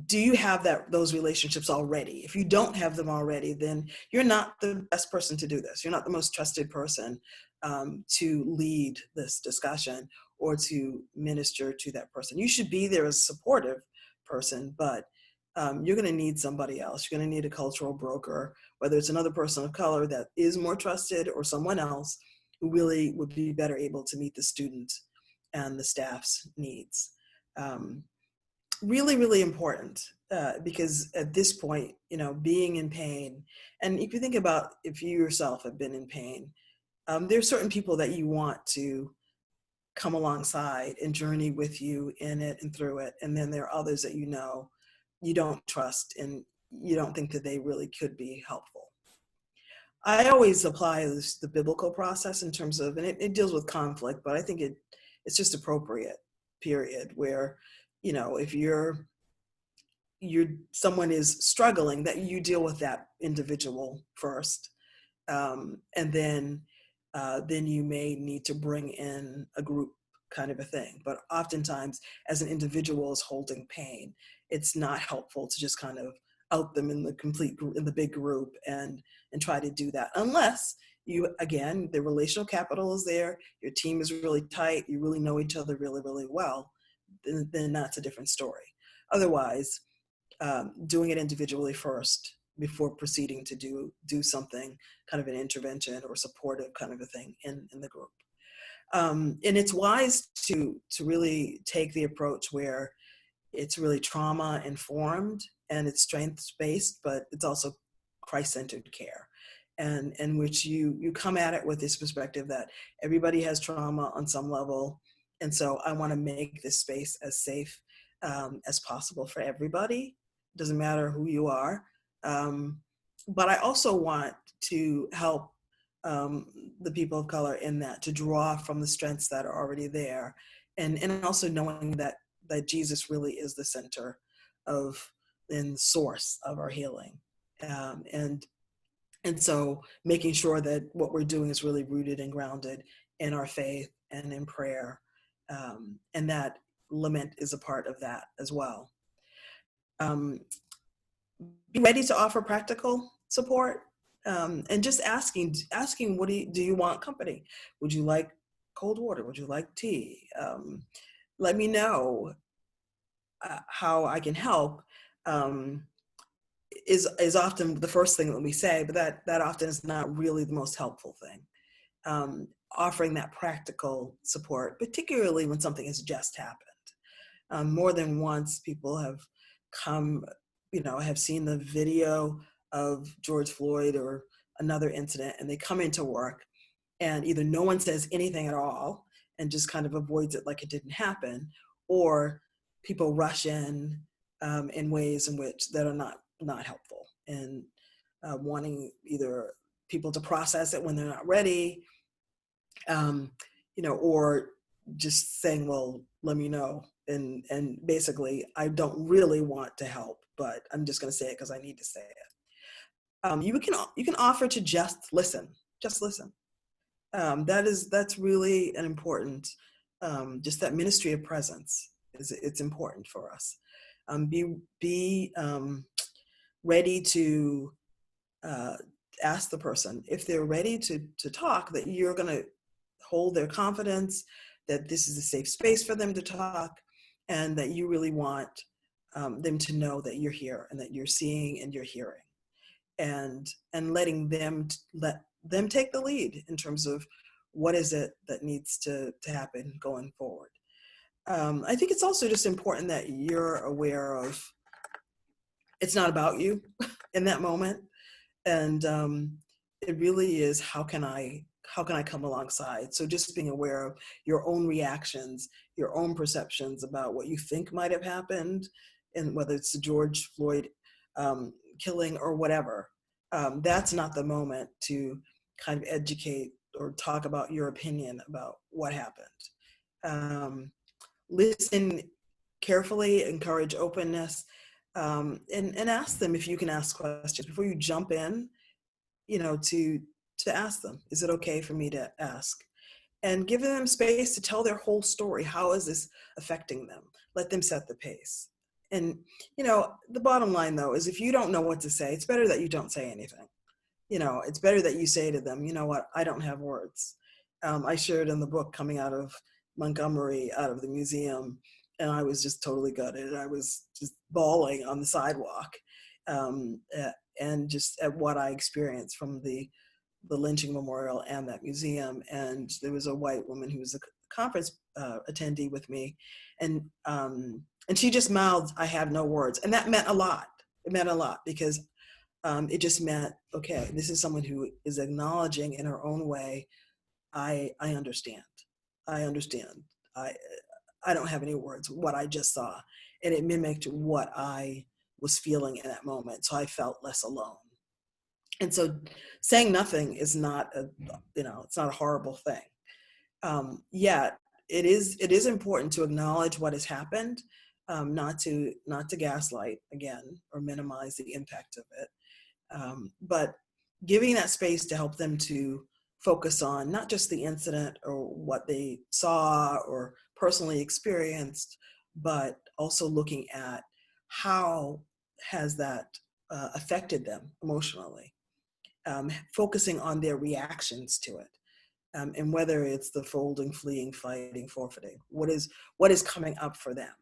do you have those relationships already? If you don't have them already, then you're not the best person to do this. You're not the most trusted person to lead this discussion or to minister to that person. You should be there as a supportive person, but you're going to need somebody else. You're going to need a cultural broker, whether it's another person of color that is more trusted, or someone else who really would be better able to meet the student and the staff's needs. Really, really important, because at this point, being in pain, and if you think about, if you yourself have been in pain, there are certain people that you want to come alongside and journey with you in it and through it. And then there are others that you don't trust, and you don't think that they really could be helpful. I always apply the biblical process in terms of, and it deals with conflict, but I think it's just appropriate, period, where, if someone is struggling, that you deal with that individual first, and then you may need to bring in a group, kind of a thing. But oftentimes, as an individual is holding pain, it's not helpful to just kind of out them in the big group and try to do that, unless the relational capital is there, your team is really tight, you really know each other really, really well. Then that's a different story. Otherwise, doing it individually first before proceeding to do something, kind of an intervention or supportive kind of a thing in the group. And it's wise to really take the approach where it's really trauma informed and it's strengths based, but it's also Christ-centered care, and in which you come at it with this perspective that everybody has trauma on some level, and so I want to make this space as safe as possible for everybody. Doesn't matter who you are, but I also want to help the people of color in that, to draw from the strengths that are already there, and also knowing that that Jesus really is the center of and source of our healing. Um, and and so making sure that what we're doing is really rooted and grounded in our faith and in prayer. And that lament is a part of that as well. Um, be ready to offer practical support, and just asking, what do you want company? Would you like cold water? Would you like tea? Let me know how I can help. Um, is often the first thing that we say, but that often is not really the most helpful thing. Offering that practical support, particularly when something has just happened. More than once, people have come, have seen the video of George Floyd or another incident, and they come into work, and either no one says anything at all and just kind of avoids it like it didn't happen, or people rush in ways in which that are not helpful, and wanting either people to process it when they're not ready, um, or just saying, well, let me know. And basically, I don't really want to help, but I'm just going to say it because I need to say it. You can offer to just listen. Just listen. That's really an important, just that ministry of presence it's important for us. Be ready to ask the person if they're ready to talk, that you're going to hold their confidence, that this is a safe space for them to talk, and that you really want them to know that you're here and that you're seeing and you're hearing, and letting let them take the lead in terms of what is it that needs to happen going forward. I think it's also just important that you're aware of it's not about you in that moment, and it really is how can I come alongside. So just being aware of your own reactions, your own perceptions about what you think might have happened, and whether it's the George Floyd killing or whatever, that's not the moment to kind of educate or talk about your opinion about what happened. Listen carefully, encourage openness, and ask them if you can ask questions before you jump in, to ask them, is it okay for me to ask? And giving them space to tell their whole story. How is this affecting them? Let them set the pace. And, the bottom line, though, is if you don't know what to say, it's better that you don't say anything. It's better that you say to them, you know what, I don't have words. I shared in the book coming out of Montgomery, out of the museum, and I was just totally gutted. I was just bawling on the sidewalk, and just at what I experienced from the lynching memorial and that museum. And there was a white woman who was a conference attendee with me, and she just mouthed, "I have no words," and that meant a lot. It meant a lot because it just meant, okay, this is someone who is acknowledging in her own way, I understand. I understand. I don't have any words, what I just saw. And it mimicked what I was feeling in that moment. So I felt less alone. And so saying nothing is not it's not a horrible thing. Yet it is important to acknowledge what has happened, not to gaslight again or minimize the impact of it. But giving that space to help them to focus on not just the incident or what they saw or personally experienced, but also looking at how has that affected them emotionally, focusing on their reactions to it, and whether it's the folding, fleeing, fighting, forfeiting, what is coming up for them,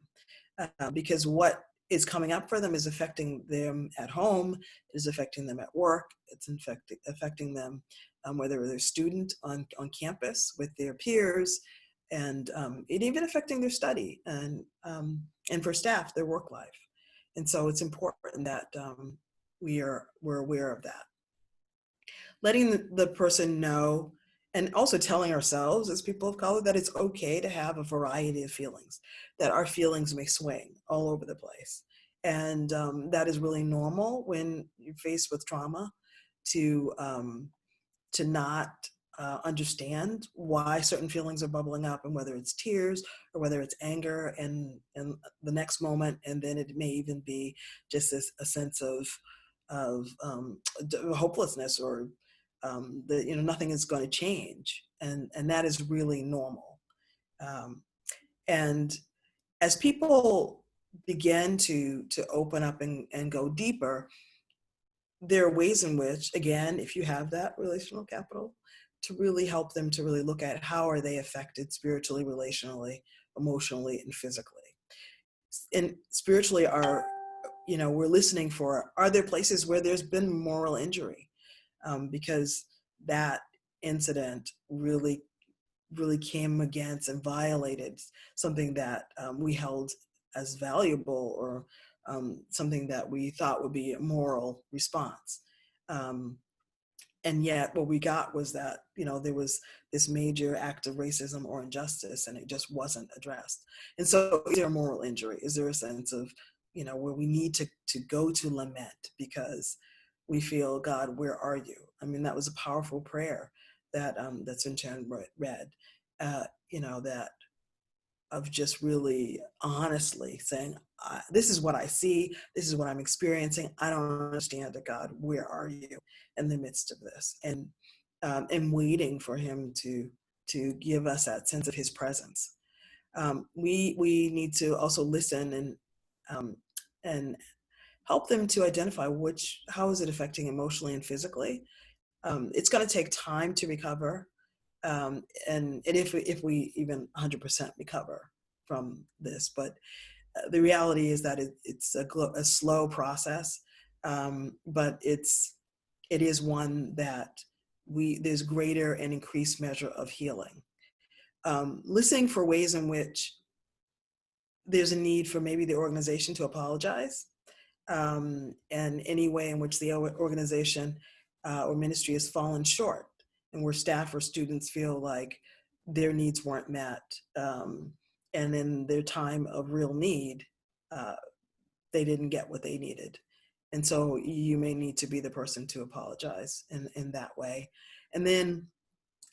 because what is coming up for them is affecting them at home, is affecting them at work, it's affecting them whether they're a student on campus with their peers, and it even affecting their study, and for staff, their work life. And so it's important that we're aware of that. Letting the person know, and also telling ourselves as people of color that it's okay to have a variety of feelings, that our feelings may swing all over the place. And that is really normal when you're faced with trauma, to not understand why certain feelings are bubbling up, and whether it's tears or whether it's anger and the next moment, and then it may even be just a sense of hopelessness, or that nothing is going to change, and that is really normal. Um, and as people begin to open up and go deeper, there are ways in which, again, if you have that relational capital, to really help them to really look at how are they affected spiritually, relationally, emotionally, and physically. And spiritually, we're listening for, are there places where there's been moral injury? Because that incident really came against and violated something that we held as valuable, or something that we thought would be a moral response. Um, and yet what we got was that, there was this major act of racism or injustice, and it just wasn't addressed. And so is there a moral injury? Is there a sense of, where we need to go to lament because we feel, God, where are you? I mean, that was a powerful prayer that Soong-Chan read, that of just really honestly saying, this is what I see, this is what I'm experiencing, I don't understand it, God, where are you in the midst of this? And waiting for him to give us that sense of his presence. We need to also listen and help them to identify how is it affecting emotionally and physically. It's going to take time to recover, and if we even 100% recover from this, but the reality is that it's a slow process, but it is one that there's greater and increased measure of healing. Listening for ways in which there's a need for maybe the organization to apologize, and any way in which the organization or ministry has fallen short, and where staff or students feel like their needs weren't met, and in their time of real need, uh, they didn't get what they needed. And so you may need to be the person to apologize in that way. And then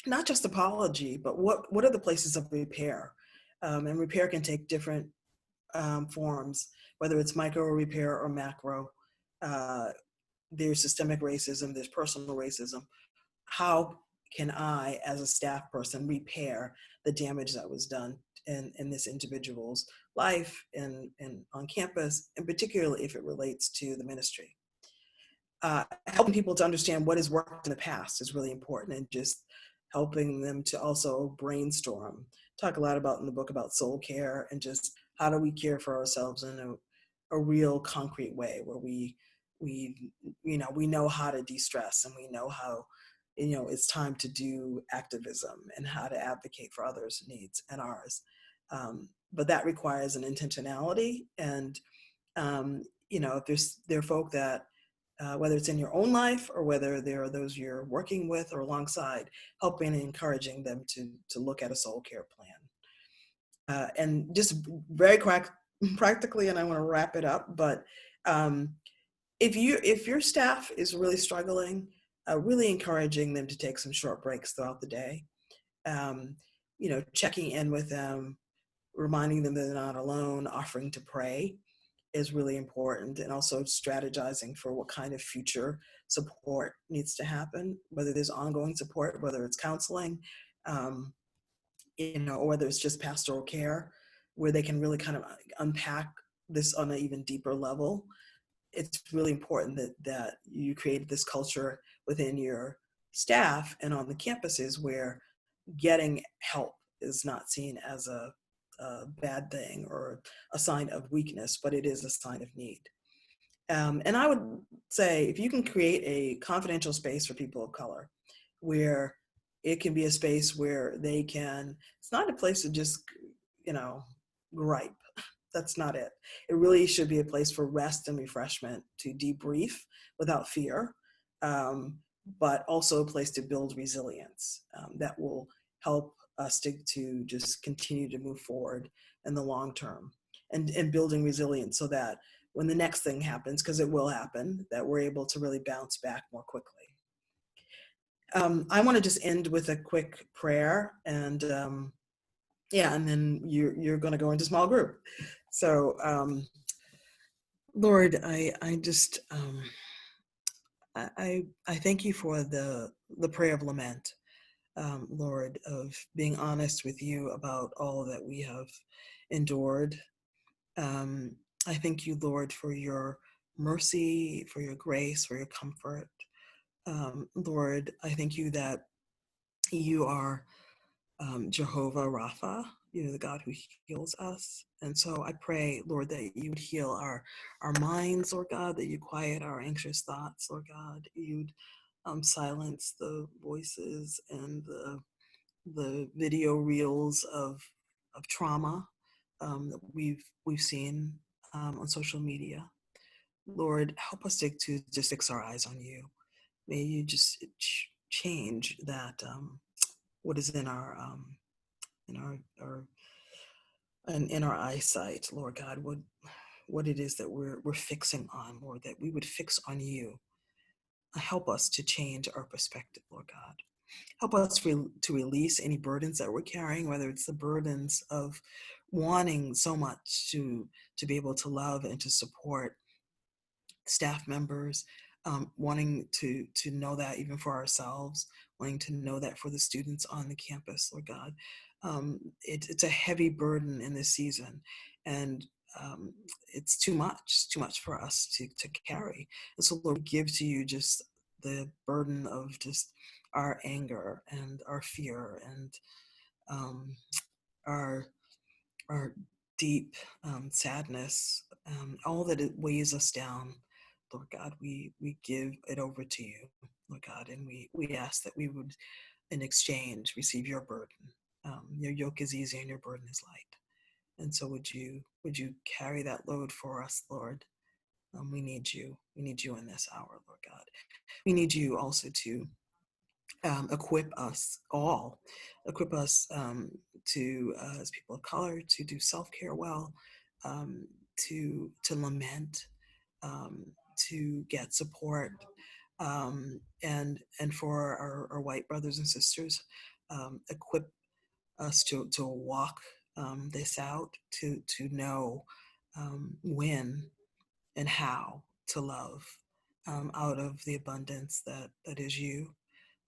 not just apology, but what are the places of repair? And repair can take different forms, whether it's micro repair or macro. Uh, there's systemic racism, there's personal racism. How can I, as a staff person, repair the damage that was done in this individual's life and on campus, and particularly if it relates to the ministry? Helping people to understand what has worked in the past is really important, and just helping them to also brainstorm. Talk a lot about in the book about soul care, and just how do we care for ourselves in a real concrete way, where we know how to de-stress, and we know how it's time to do activism and how to advocate for others' needs and ours. But that requires an intentionality, and if there are folk that whether it's in your own life or whether there are those you're working with or alongside, helping and encouraging them to look at a soul care plan. And just very practically, and I want to wrap it up, but if your staff is really struggling, really encouraging them to take some short breaks throughout the day, checking in with them, reminding them that they're not alone, offering to pray is really important, and also strategizing for what kind of future support needs to happen, whether there's ongoing support, whether it's counseling, or whether it's just pastoral care, where they can really kind of unpack this on an even deeper level. It's really important that you create this culture within your staff and on the campuses where getting help is not seen as a bad thing or a sign of weakness, but it is a sign of need. And I would say, if you can create a confidential space for people of color, where it can be a space where it's not a place to just, gripe. That's not it. It really should be a place for rest and refreshment, to debrief without fear, but also a place to build resilience that will help us to just continue to move forward in the long term, and building resilience so that when the next thing happens, because it will happen, that we're able to really bounce back more quickly. I want to just end with a quick prayer, and yeah, and then you're going to go into small group. So, Lord, I just I thank you for the prayer of lament, Lord, of being honest with you about all that we have endured. Um, I thank you, Lord, for your mercy, for your grace, for your comfort. Lord, I thank you that you are Jehovah Rapha, the God who heals us. And so I pray, Lord, that you would heal our minds, Lord God, that you quiet our anxious thoughts, Lord God, you'd silence the voices and the video reels of trauma that we've seen on social media. Lord, help us to just fix our eyes on you. May you just change that what is in in our in our eyesight, Lord God, what it is that we're fixing on, Lord, that we would fix on you. Help us to change our perspective, Lord God. Help us to release any burdens that we're carrying, whether it's the burdens of wanting so much to be able to love and to support staff members, wanting to know that even for ourselves, wanting to know that for the students on the campus, Lord God. It's a heavy burden in this season, and it's too much for us to carry. And so, Lord, we give to you just the burden of just our anger and our fear and our deep sadness, all that it weighs us down, Lord God, we give it over to you, Lord God, and we ask that we would, in exchange, receive your burden. Your yoke is easy and your burden is light. And so would you carry that load for us, Lord? We need you. We need you in this hour, Lord God. We need you also to equip us all, to as people of color, to do self-care well, to lament, to get support, and for our white brothers and sisters, equip us to walk this out, to know when and how to love out of the abundance that is you.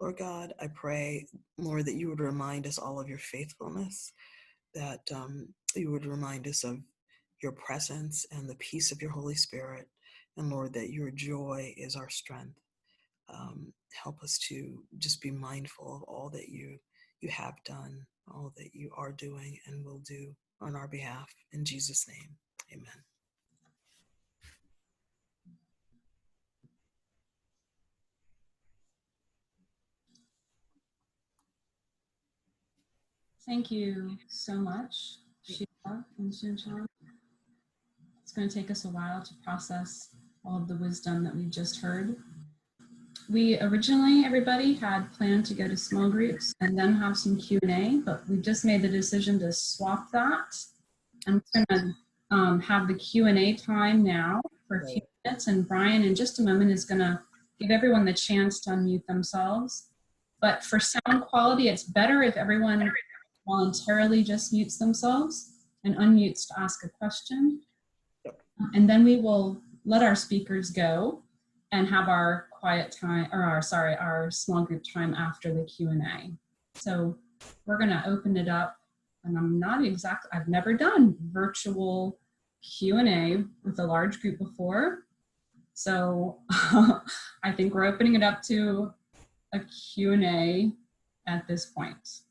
Lord God, I pray, Lord, that you would remind us all of your faithfulness, that you would remind us of your presence and the peace of your Holy Spirit, and Lord, that your joy is our strength. Help us to just be mindful of all that you have done, all that you are doing and will do on our behalf. In Jesus' name, amen. Thank you so much, Sheila and Soong-Chan. It's going to take us a while to process all of the wisdom that we just heard. We originally, everybody had planned to go to small groups and then have some Q&A, but we just made the decision to swap that. And we're going to have the Q&A time now for a few minutes, and Brian in just a moment is going to give everyone the chance to unmute themselves. But for sound quality, it's better if everyone voluntarily just mutes themselves and unmutes to ask a question. And then we will let our speakers go and have our quiet time, or our small group time after the Q&A. So we're gonna open it up, and I've never done virtual Q&A with a large group before. So I think we're opening it up to a Q&A at this point.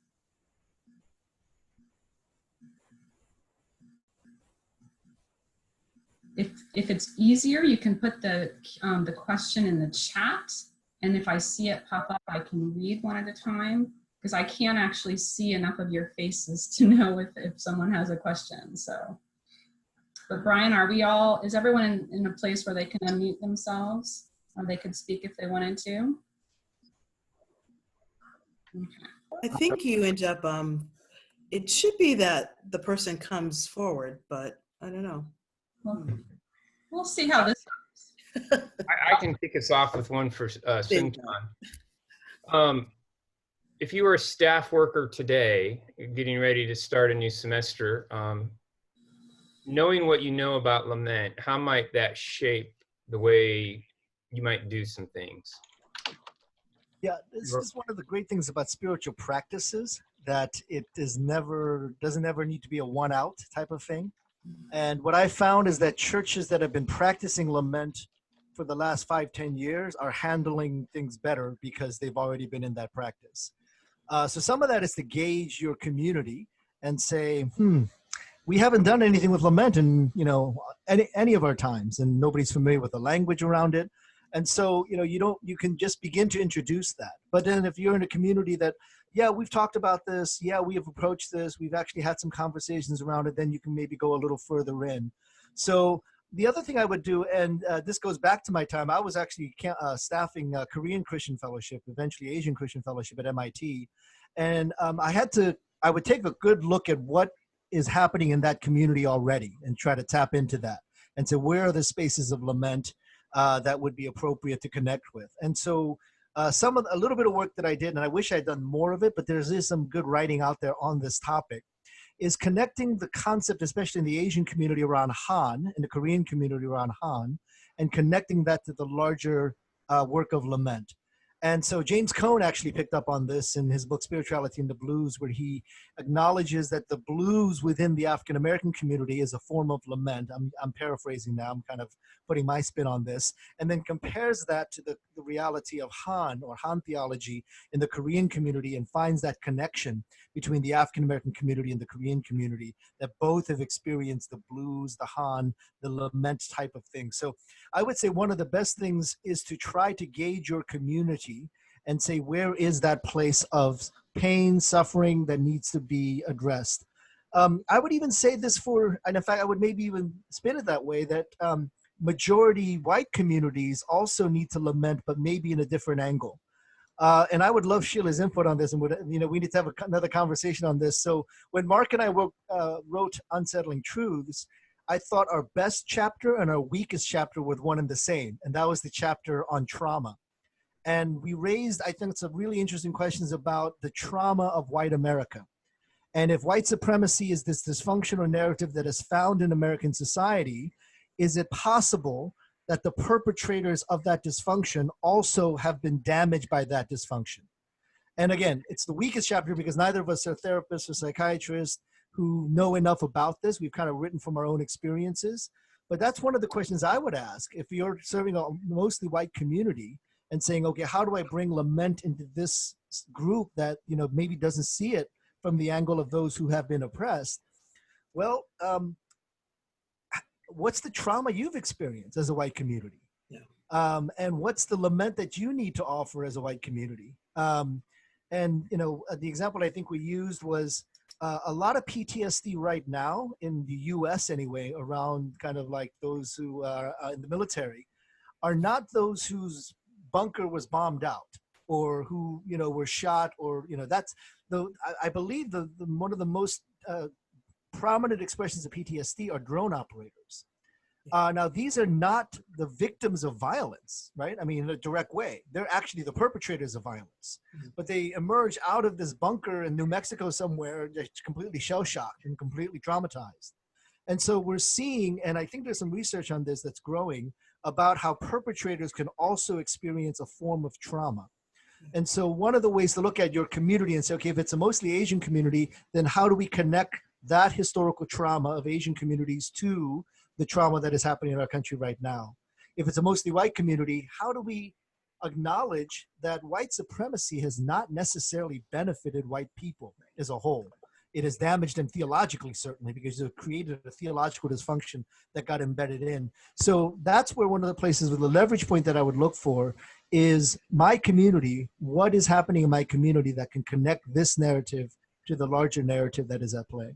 If it's easier, you can put the question in the chat, and if I see it pop up, I can read one at a time, because I can't actually see enough of your faces to know if someone has a question. So, but Brian, is everyone in a place where they can unmute themselves, or they could speak if they wanted to? Okay. I think you end up, it should be that the person comes forward, but I don't know. Well, we'll see how this goes. I can kick us off with one for Soong-Chan. Um, if you were a staff worker today, getting ready to start a new semester, knowing what you know about lament, how might that shape the way you might do some things? Yeah, this is one of the great things about spiritual practices, that it is never doesn't ever need to be a one out type of thing. And what I found is that churches that have been practicing lament for the last 5, 10 years are handling things better because they've already been in that practice. So some of that is to gauge your community and say, we haven't done anything with lament in any of our times, and nobody's familiar with the language around it. And so you can just begin to introduce that. But then if you're in a community that, yeah, we've talked about this, yeah, we have approached this, we've actually had some conversations around it, then you can maybe go a little further in. So the other thing I would do, and this goes back to my time, I was actually staffing Korean Christian Fellowship, eventually Asian Christian Fellowship at MIT. And I would take a good look at what is happening in that community already and try to tap into that and say, where are the spaces of lament that would be appropriate to connect with? And so a little bit of work that I did, and I wish I'd done more of it, but there's some good writing out there on this topic, is connecting the concept, especially in the Asian community around Han, in the Korean community around Han, and connecting that to the larger work of lament. And so James Cone actually picked up on this in his book, Spirituality in the Blues, where he acknowledges that the blues within the African-American community is a form of lament. I'm paraphrasing now, I'm kind of putting my spin on this, and then compares that to the reality of Han, or Han theology, in the Korean community, and finds that connection between the African-American community and the Korean community, that both have experienced the blues, the Han, the lament type of thing. So I would say one of the best things is to try to gauge your community and say, where is that place of pain, suffering that needs to be addressed? I would even say this and in fact, I would maybe even spin it that way, that majority white communities also need to lament, but maybe in a different angle. And I would love Sheila's input on this, and we need to have another conversation on this. So when Mark and I wrote Unsettling Truths, I thought our best chapter and our weakest chapter were one and the same, and that was the chapter on trauma. And we raised, I think, some really interesting questions about the trauma of white America. And if white supremacy is this dysfunctional narrative that is found in American society, is it possible that the perpetrators of that dysfunction also have been damaged by that dysfunction? And again, it's the weakest chapter because neither of us are therapists or psychiatrists who know enough about this. We've kind of written from our own experiences. But that's one of the questions I would ask if you're serving a mostly white community and saying, okay, how do I bring lament into this group that maybe doesn't see it from the angle of those who have been oppressed? Well, what's the trauma you've experienced as a white community? Yeah. And what's the lament that you need to offer as a white community? And the example I think we used was a lot of PTSD right now in the US anyway, around kind of like those who are in the military, are not those whose bunker was bombed out or who were shot, or that's I believe the one of the most prominent expressions of PTSD are drone operators. Now, these are not the victims of violence, right? I mean, in a direct way. They're actually the perpetrators of violence. But they emerge out of this bunker in New Mexico somewhere, just completely shell-shocked and completely traumatized. And so we're seeing, and I think there's some research on this that's growing, about how perpetrators can also experience a form of trauma. And so one of the ways to look at your community and say, okay, if it's a mostly Asian community, then how do we connect that historical trauma of Asian communities to the trauma that is happening in our country right now? If it's a mostly white community, how do we acknowledge that white supremacy has not necessarily benefited white people as a whole? It has damaged them theologically, certainly, because it created a theological dysfunction that got embedded in. So that's where one of the places with the leverage point that I would look for is my community. What is happening in my community that can connect this narrative to the larger narrative that is at play?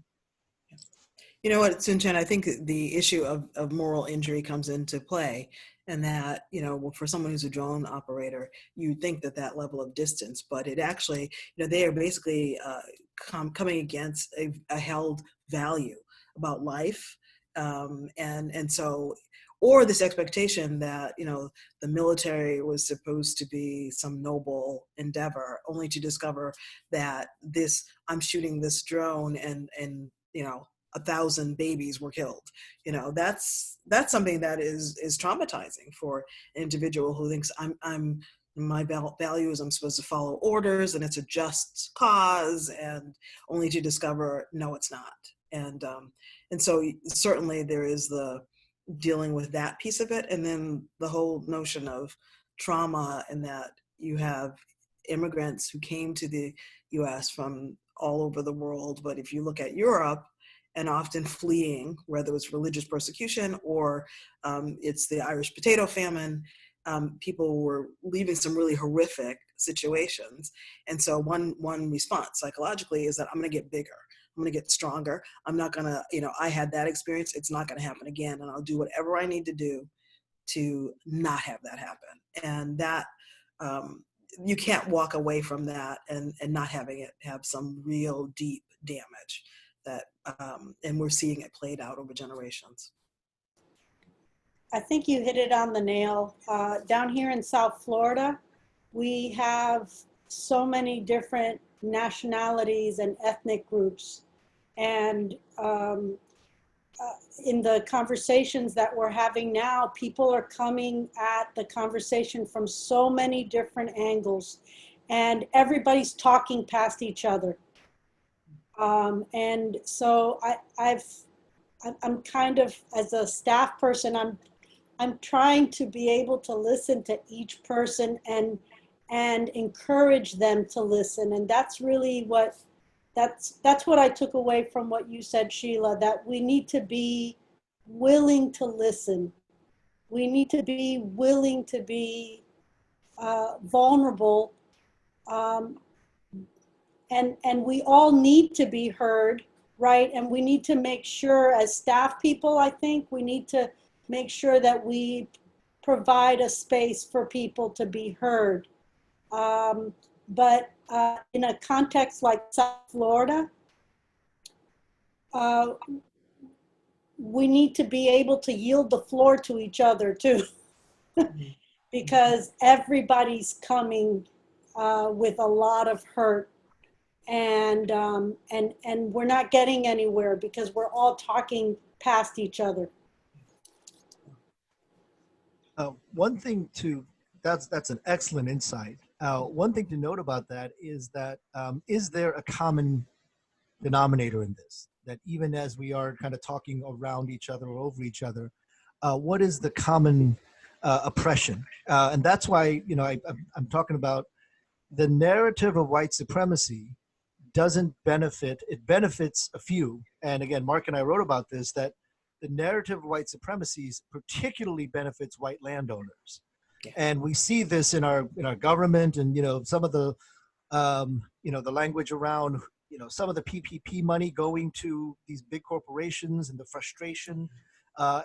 You know what, Soong-Chan, I think the issue of moral injury comes into play, and that, for someone who's a drone operator, you think that level of distance, but it actually, they are basically coming against a held value about life. And so or this expectation that, you know, the military was supposed to be some noble endeavor, only to discover that I'm shooting this drone and you know, 1,000 babies were killed. You know, that's something that is traumatizing for an individual who thinks my value is I'm supposed to follow orders and it's a just cause, and only to discover no, it's not. And so certainly there is the dealing with that piece of it, and then the whole notion of trauma, and that you have immigrants who came to the US from all over the world. But if you look at Europe, and often fleeing, whether it's religious persecution or it's the Irish potato famine, people were leaving some really horrific situations. And so one response psychologically is that I'm going to get bigger. I'm going to get stronger. I'm not going to, you know, I had that experience. It's not going to happen again. And I'll do whatever I need to do to not have that happen. And that, you can't walk away from that and not having it have some real deep damage that, and we're seeing it played out over generations. I think you hit it on the nail. Down here in South Florida, we have so many different nationalities and ethnic groups. And in the conversations that we're having now, people are coming at the conversation from so many different angles, and everybody's talking past each other. And so I'm kind of, as a staff person, I'm trying to be able to listen to each person and encourage them to listen. And that's really that's what I took away from what you said, Sheila, that we need to be willing to listen. We need to be willing to be vulnerable. And we all need to be heard, right? And we need to make sure, as staff people, I think we need to make sure that we provide a space for people to be heard. But in a context like South Florida, we need to be able to yield the floor to each other too, because everybody's coming with a lot of hurt, and we're not getting anywhere because we're all talking past each other. One thing that's an excellent insight. One thing to note about that is there a common denominator in this? That even as we are kind of talking around each other or over each other, what is the common oppression? And that's why, you know, I'm talking about the narrative of white supremacy doesn't benefit, it benefits a few. And again, Mark and I wrote about this, that the narrative of white supremacy particularly benefits white landowners. Yeah. And we see this in our government, and, you know, some of the, you know, the language around, you know, some of the PPP money going to these big corporations and the frustration.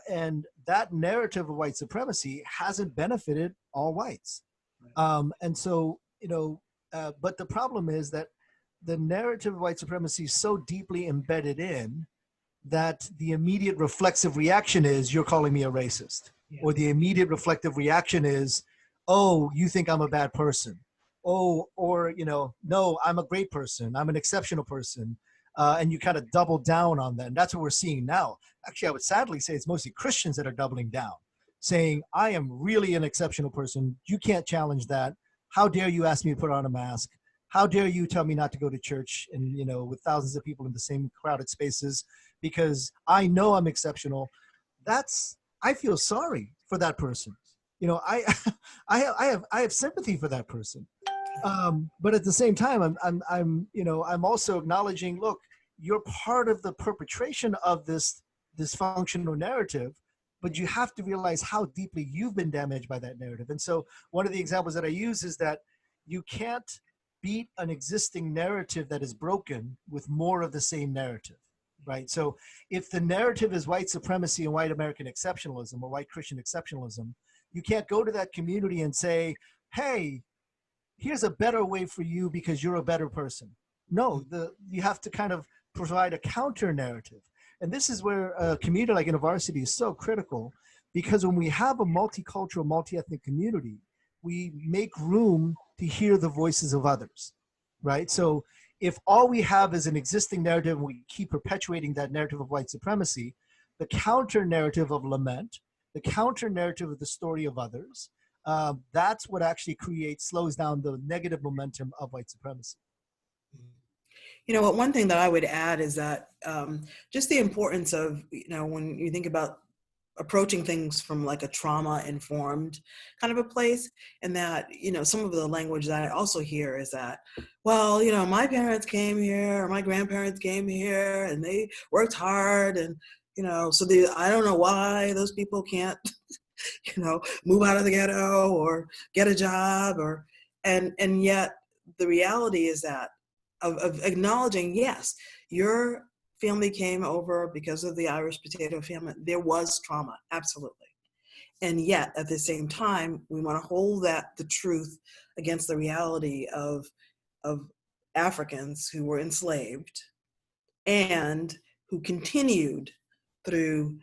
And that narrative of white supremacy hasn't benefited all whites. And so, you know, but the problem is that the narrative of white supremacy is so deeply embedded in that the immediate reflexive reaction is, you're calling me a racist. Yeah. Or the immediate reflective reaction is, oh, you think I'm a bad person. Oh, or, you know, no, I'm a great person. I'm an exceptional person. And you kind of double down on that. And that's what we're seeing now. Actually, I would sadly say it's mostly Christians that are doubling down, saying, I am really an exceptional person. You can't challenge that. How dare you ask me to put on a mask? How dare you tell me not to go to church and, you know, with thousands of people in the same crowded spaces, because I know I'm exceptional. I feel sorry for that person. You know, I have sympathy for that person. But at the same time, I'm also acknowledging, look, you're part of the perpetration of this dysfunctional narrative, but you have to realize how deeply you've been damaged by that narrative. And so one of the examples that I use is that you can't beat an existing narrative that is broken with more of the same narrative, right? So if the narrative is white supremacy and white American exceptionalism or white Christian exceptionalism, you can't go to that community and say, hey, here's a better way for you because you're a better person. No, you have to kind of provide a counter narrative. And this is where a community like InterVarsity is so critical, Because when we have a multicultural, multi-ethnic community, we make room to hear the voices of others, right? So if all we have is an existing narrative and we keep perpetuating that narrative of white supremacy, the counter narrative of lament, the counter narrative of the story of others, that's what actually slows down the negative momentum of white supremacy. You know what, one thing that I would add is that just the importance of, when you think about approaching things from like a trauma informed kind of a place, and that, some of the language that I also hear is that, well, my parents came here, or my grandparents came here, and they worked hard, and, so I don't know why those people can't, move out of the ghetto or get a job, and yet the reality is that of acknowledging, yes, your family came over because of the Irish potato famine. There was trauma, absolutely. And yet at the same time, we want to hold the truth against the reality of Africans who were enslaved and who continued through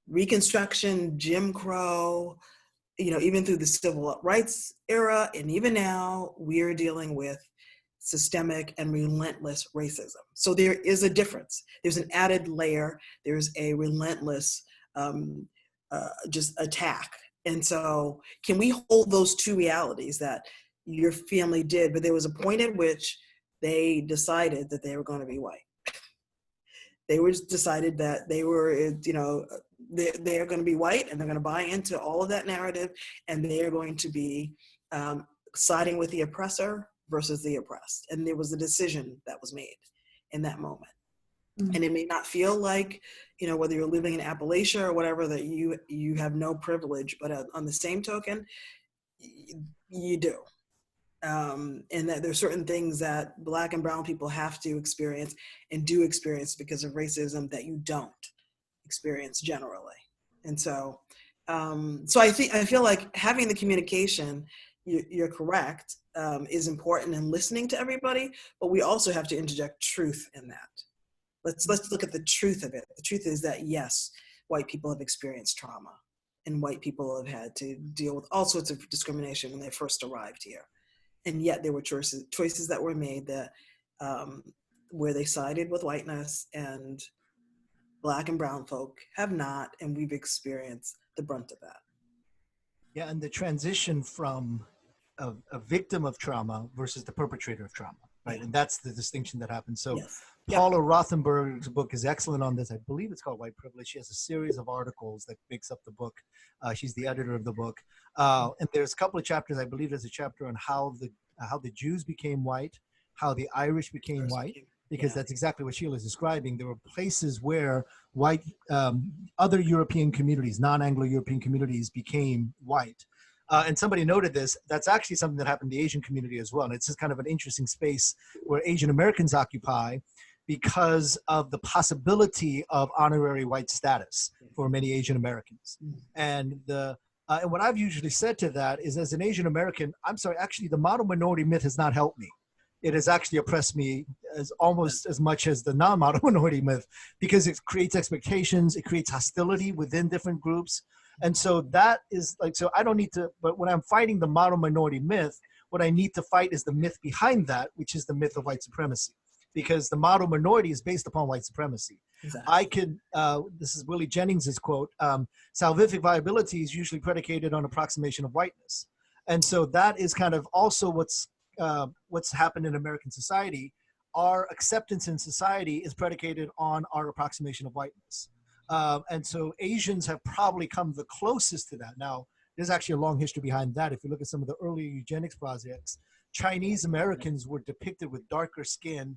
Reconstruction, Jim Crow, even through the civil rights era, and even now we're dealing with systemic and relentless racism. So there is a difference. There's an added layer. There's a relentless just attack. And so can we hold those two realities that your family did, but there was a point at which they decided that they were going to be white. They decided that they were, they're going to be white, and they're going to buy into all of that narrative, and they are going to be siding with the oppressor versus the oppressed. And there was a decision that was made in that moment. Mm-hmm. And it may not feel like, whether you're living in Appalachia or whatever, that you have no privilege, but on the same token, you do. And that there's certain things that Black and brown people have to experience and do experience because of racism that you don't experience generally. And so, I feel like having the communication, you're correct, is important in listening to everybody, but we also have to interject truth in that. Let's look at the truth of it. The truth is that, yes, white people have experienced trauma, and white people have had to deal with all sorts of discrimination when they first arrived here. And yet there were choices that were made that where they sided with whiteness, and Black and brown folk have not, and we've experienced the brunt of that. Yeah, and the transition from a victim of trauma versus the perpetrator of trauma, right? Yeah. And that's the distinction that happens. So yes. Paula Rothenberg's book is excellent on this. I believe it's called White Privilege. She has a series of articles that makes up the book. She's the editor of the book. And there's a couple of chapters. I believe there's a chapter on how the Jews became white, how the Irish became white, because that's exactly what Sheila is describing. There were places where white, other European communities, non-Anglo-European communities became white. And somebody noted this, that's actually something that happened in the Asian community as well. And it's just kind of an interesting space where Asian Americans occupy because of the possibility of honorary white status for many Asian Americans. And and what I've usually said to that is, as an Asian American, I'm sorry, actually the model minority myth has not helped me. It has actually oppressed me almost as much as the non-model minority myth, because it creates expectations, it creates hostility within different groups. And so that is like, so I don't need to, but when I'm fighting the model minority myth, what I need to fight is the myth behind that, which is the myth of white supremacy. Because the model minority is based upon white supremacy. Exactly. I could, this is Willie Jennings's quote, salvific viability is usually predicated on approximation of whiteness. And so that is kind of also what's happened in American society. Our acceptance in society is predicated on our approximation of whiteness. And so Asians have probably come the closest to that. Now, there's actually a long history behind that. If you look at some of the earlier eugenics projects, Chinese Americans were depicted with darker skin,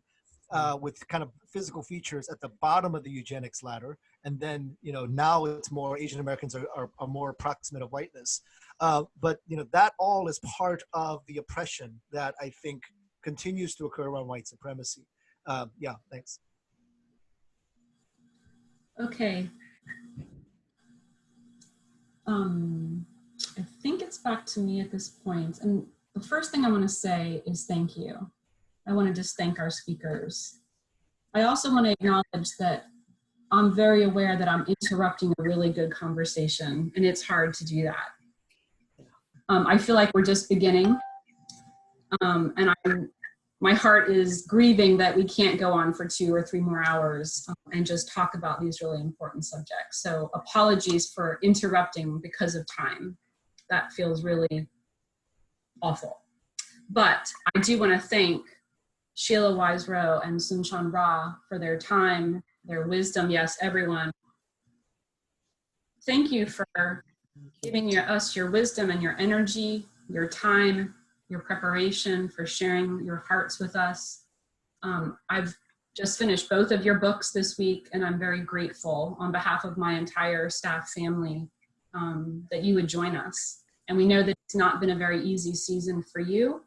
with kind of physical features at the bottom of the eugenics ladder. And then, now it's more Asian Americans are more approximate of whiteness. But, that all is part of the oppression that I think continues to occur around white supremacy. Yeah, thanks. Okay. I think it's back to me at this point. And the first thing I want to say is thank you. I want to just thank our speakers. I also want to acknowledge that I'm very aware that I'm interrupting a really good conversation, and it's hard to do that. I feel like we're just beginning, and my heart is grieving that we can't go on for 2 or 3 more hours and just talk about these really important subjects. So apologies for interrupting because of time. That feels really awful. But I do want to thank Sheila Wise-Rowe and Soong-Chan for their time, their wisdom. Yes, everyone. Thank you for giving us your wisdom and your energy, your time, your preparation, for sharing your hearts with us. I've just finished both of your books this week, and I'm very grateful on behalf of my entire staff family that you would join us. And we know that it's not been a very easy season for you.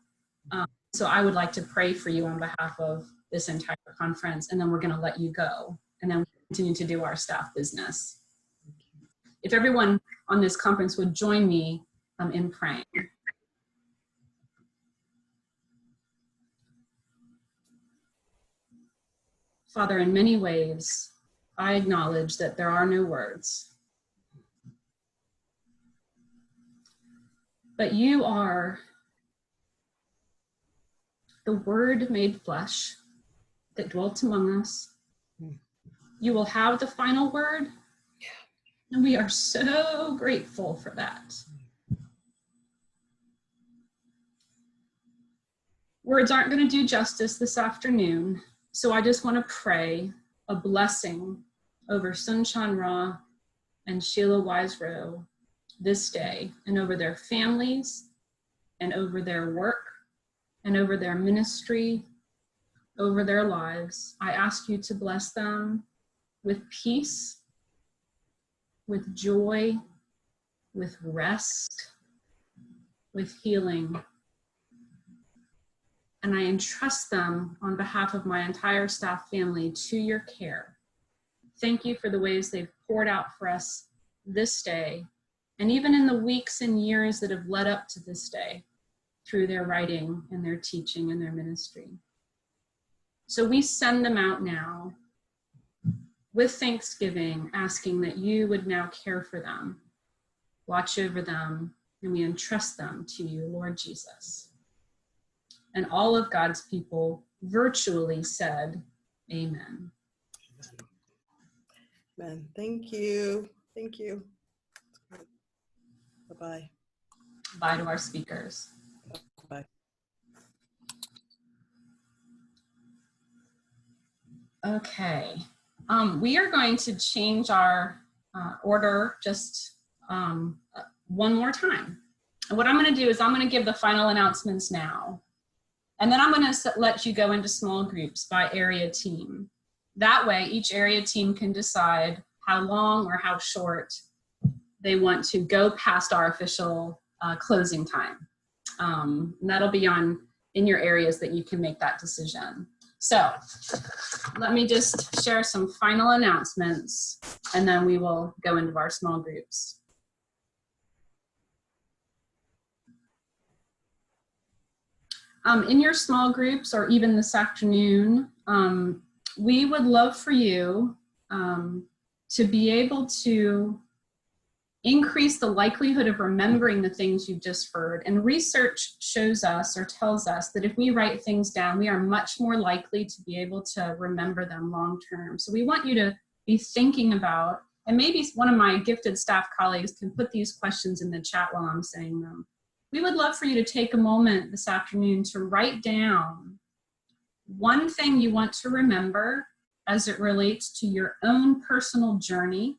So I would like to pray for you on behalf of this entire conference, and then we're going to let you go, and then we'll continue to do our staff business. If everyone on this conference would join me in praying. Father, in many ways, I acknowledge that there are no words, but you are the Word made flesh that dwelt among us. You will have the final word, and we are so grateful for that. Words aren't going to do justice this afternoon, so I just want to pray a blessing over Soong-Chan and Sheila Wise-Rowe this day, and over their families, and over their work, and over their ministry, over their lives. I ask you to bless them with peace, with joy, with rest, with healing. And I entrust them on behalf of my entire staff family to your care. Thank you for the ways they've poured out for us this day, and even in the weeks and years that have led up to this day, through their writing and their teaching and their ministry. So we send them out now with thanksgiving, asking that you would now care for them, watch over them, and we entrust them to you, Lord Jesus. And all of God's people virtually said, amen. Amen. Thank you. Thank you. Bye-bye. Bye to our speakers. Bye. Okay. We are going to change our order just one more time. And what I'm going to do is I'm going to give the final announcements now. And then I'm going to let you go into small groups by area team. That way, each area team can decide how long or how short they want to go past our official closing time. And that'll be in your areas that you can make that decision. So let me just share some final announcements, and then we will go into our small groups. In your small groups, or even this afternoon, we would love for you to be able to increase the likelihood of remembering the things you've just heard. And research shows us, or tells us, that if we write things down, we are much more likely to be able to remember them long term. So we want you to be thinking about, and maybe one of my gifted staff colleagues can put these questions in the chat while I'm saying them. We would love for you to take a moment this afternoon to write down one thing you want to remember as it relates to your own personal journey